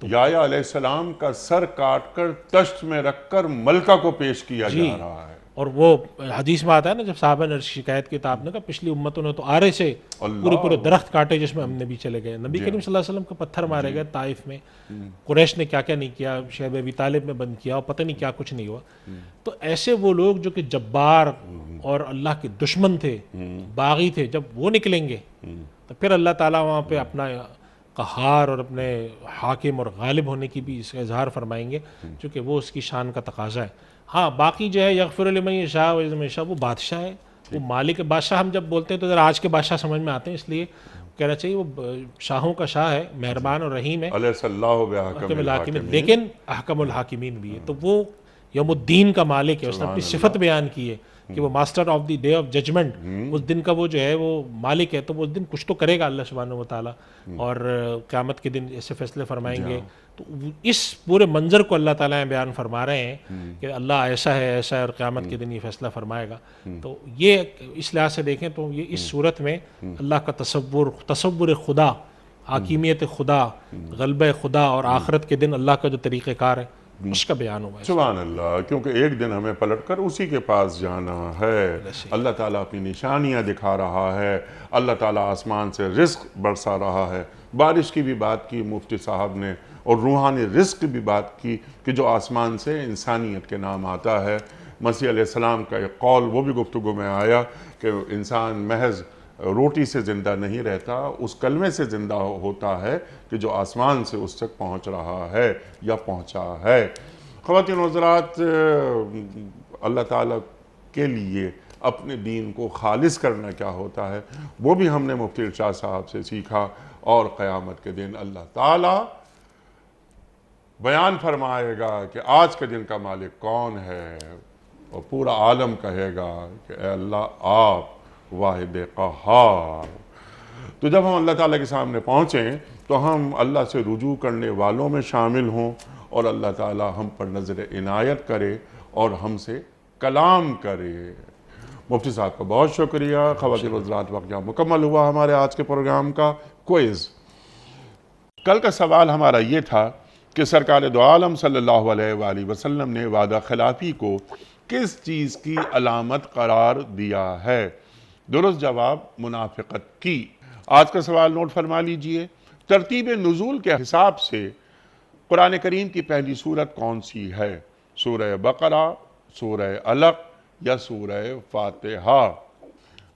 یحییٰ علیہ السلام کا سر کاٹ کر تشت میں رکھ کر ملکہ کو پیش کیا جا رہا ہے۔ اور وہ حدیث میں آتا ہے نا، جب صحابہ نے شکایت کی تو آپ نے کہا پچھلی امتوں نے تو آرے سے پورے درخت کاٹے جس میں ہم نے بھی چلے گئے، نبی کریم صلی اللہ علیہ وسلم کو پتھر مارے گئے طائف میں، قریش نے کیا کیا نہیں کیا، شیب ابی طالب میں بند کیا، اور پتہ نہیں کیا کچھ نہیں ہوا۔ تو ایسے وہ لوگ جو کہ جبار اور اللہ کے دشمن تھے، باغی تھے، جب وہ نکلیں گے تو پھر اللہ تعالیٰ وہاں پہ اپنا قہار اور اپنے حاکم اور غالب ہونے کی بھی اس کا اظہار فرمائیں گے، چونکہ وہ اس کی شان کا تقاضا ہے۔ ہاں باقی جو ہے یغفر لمن یشاء ویعز من یشاء، وہ بادشاہ ہے، وہ مالک بادشاہ۔ ہم جب بولتے ہیں تو ذرا آج کے بادشاہ سمجھ میں آتے ہیں، اس لیے کہنا چاہیے وہ شاہوں کا شاہ ہے، مہربان اور رحیم ہے، علیہ اللہ بحکم حکم الحاکمین، الحاکمین، لیکن احکم الحاکمین بھی ہے. تو وہ یوم الدین کا مالک ہے. اس نے اپنی صفت بیان کی ہے کہ وہ master of the day of judgment, اس دن کا وہ جو ہے وہ مالک ہے. تو وہ اس دن کچھ تو کرے گا اللہ سبحانہ و تعالیٰ، اور قیامت کے دن ایسے فیصلے فرمائیں گے. تو اس پورے منظر کو اللہ تعالیٰ بیان فرما رہے ہیں کہ اللہ ایسا ہے ایسا ہے، اور قیامت کے دن یہ فیصلہ فرمائے گا. تو یہ اس لحاظ سے دیکھیں تو یہ اس صورت میں اللہ کا تصور خدا، حاکمیت خدا، غلبہ خدا، اور آخرت کے دن اللہ کا جو طریقہ کار ہے اس کا بیان ہوا ہے. سبحان اللہ. کیونکہ ایک دن ہمیں پلٹ کر اسی کے پاس جانا ہے. اللہ تعالیٰ اپنی نشانیاں دکھا رہا ہے. اللہ تعالیٰ آسمان سے رزق برسا رہا ہے. بارش کی بھی بات کی مفتی صاحب نے، اور روحانی رزق کی بھی بات کی کہ جو آسمان سے انسانیت کے نام آتا ہے. مسیح علیہ السلام کا ایک قول وہ بھی گفتگو میں آیا کہ انسان محض روٹی سے زندہ نہیں رہتا، اس کلمے سے زندہ ہوتا ہے کہ جو آسمان سے اس تک پہنچ رہا ہے یا پہنچا ہے. خواتین و حضرات، اللہ تعالیٰ کے لیے اپنے دین کو خالص کرنا کیا ہوتا ہے وہ بھی ہم نے مفتی ارشاد صاحب سے سیکھا. اور قیامت کے دن اللہ تعالیٰ بیان فرمائے گا کہ آج کے دن کا مالک کون ہے، اور پورا عالم کہے گا کہ اے اللہ آپ واحد قہار. تو جب ہم اللہ تعالیٰ کے سامنے پہنچیں تو ہم اللہ سے رجوع کرنے والوں میں شامل ہوں، اور اللہ تعالیٰ ہم پر نظر عنایت کرے اور ہم سے کلام کرے. مفتی صاحب کا بہت شکریہ. خواتین و حضرات، وقت یہاں مکمل ہوا ہمارے آج کے پروگرام کا. کوئز. کل کا سوال ہمارا یہ تھا کہ سرکار دو عالم صلی اللہ علیہ وآلہ وسلم نے وعدہ خلافی کو کس چیز کی علامت قرار دیا ہے؟ درست جواب منافقت کی. آج کا سوال نوٹ فرما لیجئے. ترتیب نزول کے حساب سے قرآن کریم کی پہلی سورت کون سی ہے؟ سورہ بقرہ، سورہ علق یا سورہ فاتحہ؟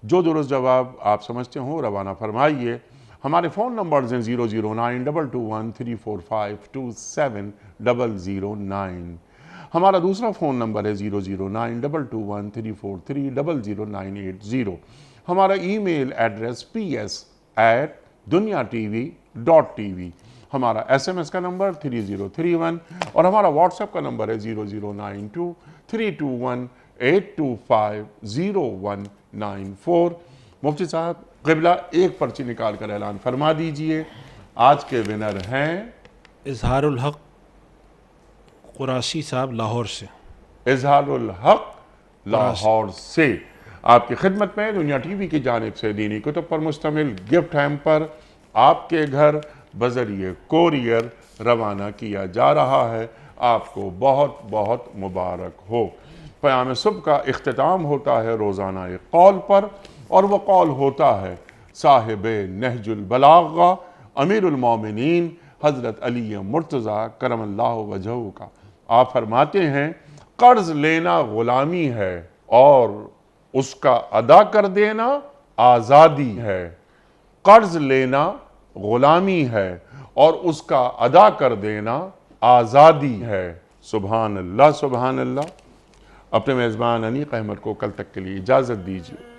جو درست جواب آپ سمجھتے ہوں روانہ فرمائیے. ہمارے فون نمبرز ہیں 00922134527 ہمارا دوسرا فون نمبر ہے 0092213430098. ہمارا ای میل ایڈریس ps@dunyatv.tv. ہمارا SMS کا نمبر 3031 اور ہمارا واٹس ایپ کا نمبر ہے 009232182509194. مفتی صاحب قبلہ ایک پرچی نکال کر اعلان فرما دیجئے. آج کے ونر ہیں اظہار الحق قراسی صاحب لاہور سے. اظہار الحق لاہور سے آپ کی خدمت میں دنیا ٹی وی کی جانب سے دینی کتب پر مشتمل گفٹ ہیمپر آپ کے گھر بذریعہ کوریئر روانہ کیا جا رہا ہے. آپ کو بہت بہت مبارک ہو. پیام صبح کا اختتام ہوتا ہے روزانہ ایک قول پر، اور وہ قول ہوتا ہے صاحب نہج البلاغہ امیر المومنین حضرت علی مرتضیٰ کرم اللہ وجہہ کا. آپ فرماتے ہیں قرض لینا غلامی ہے اور اس کا ادا کر دینا آزادی ہے. قرض لینا غلامی ہے اور اس کا ادا کر دینا آزادی ہے. سبحان اللہ سبحان اللہ. اپنے میزبان انیق احمد کو کل تک کے لیے اجازت دیجیے.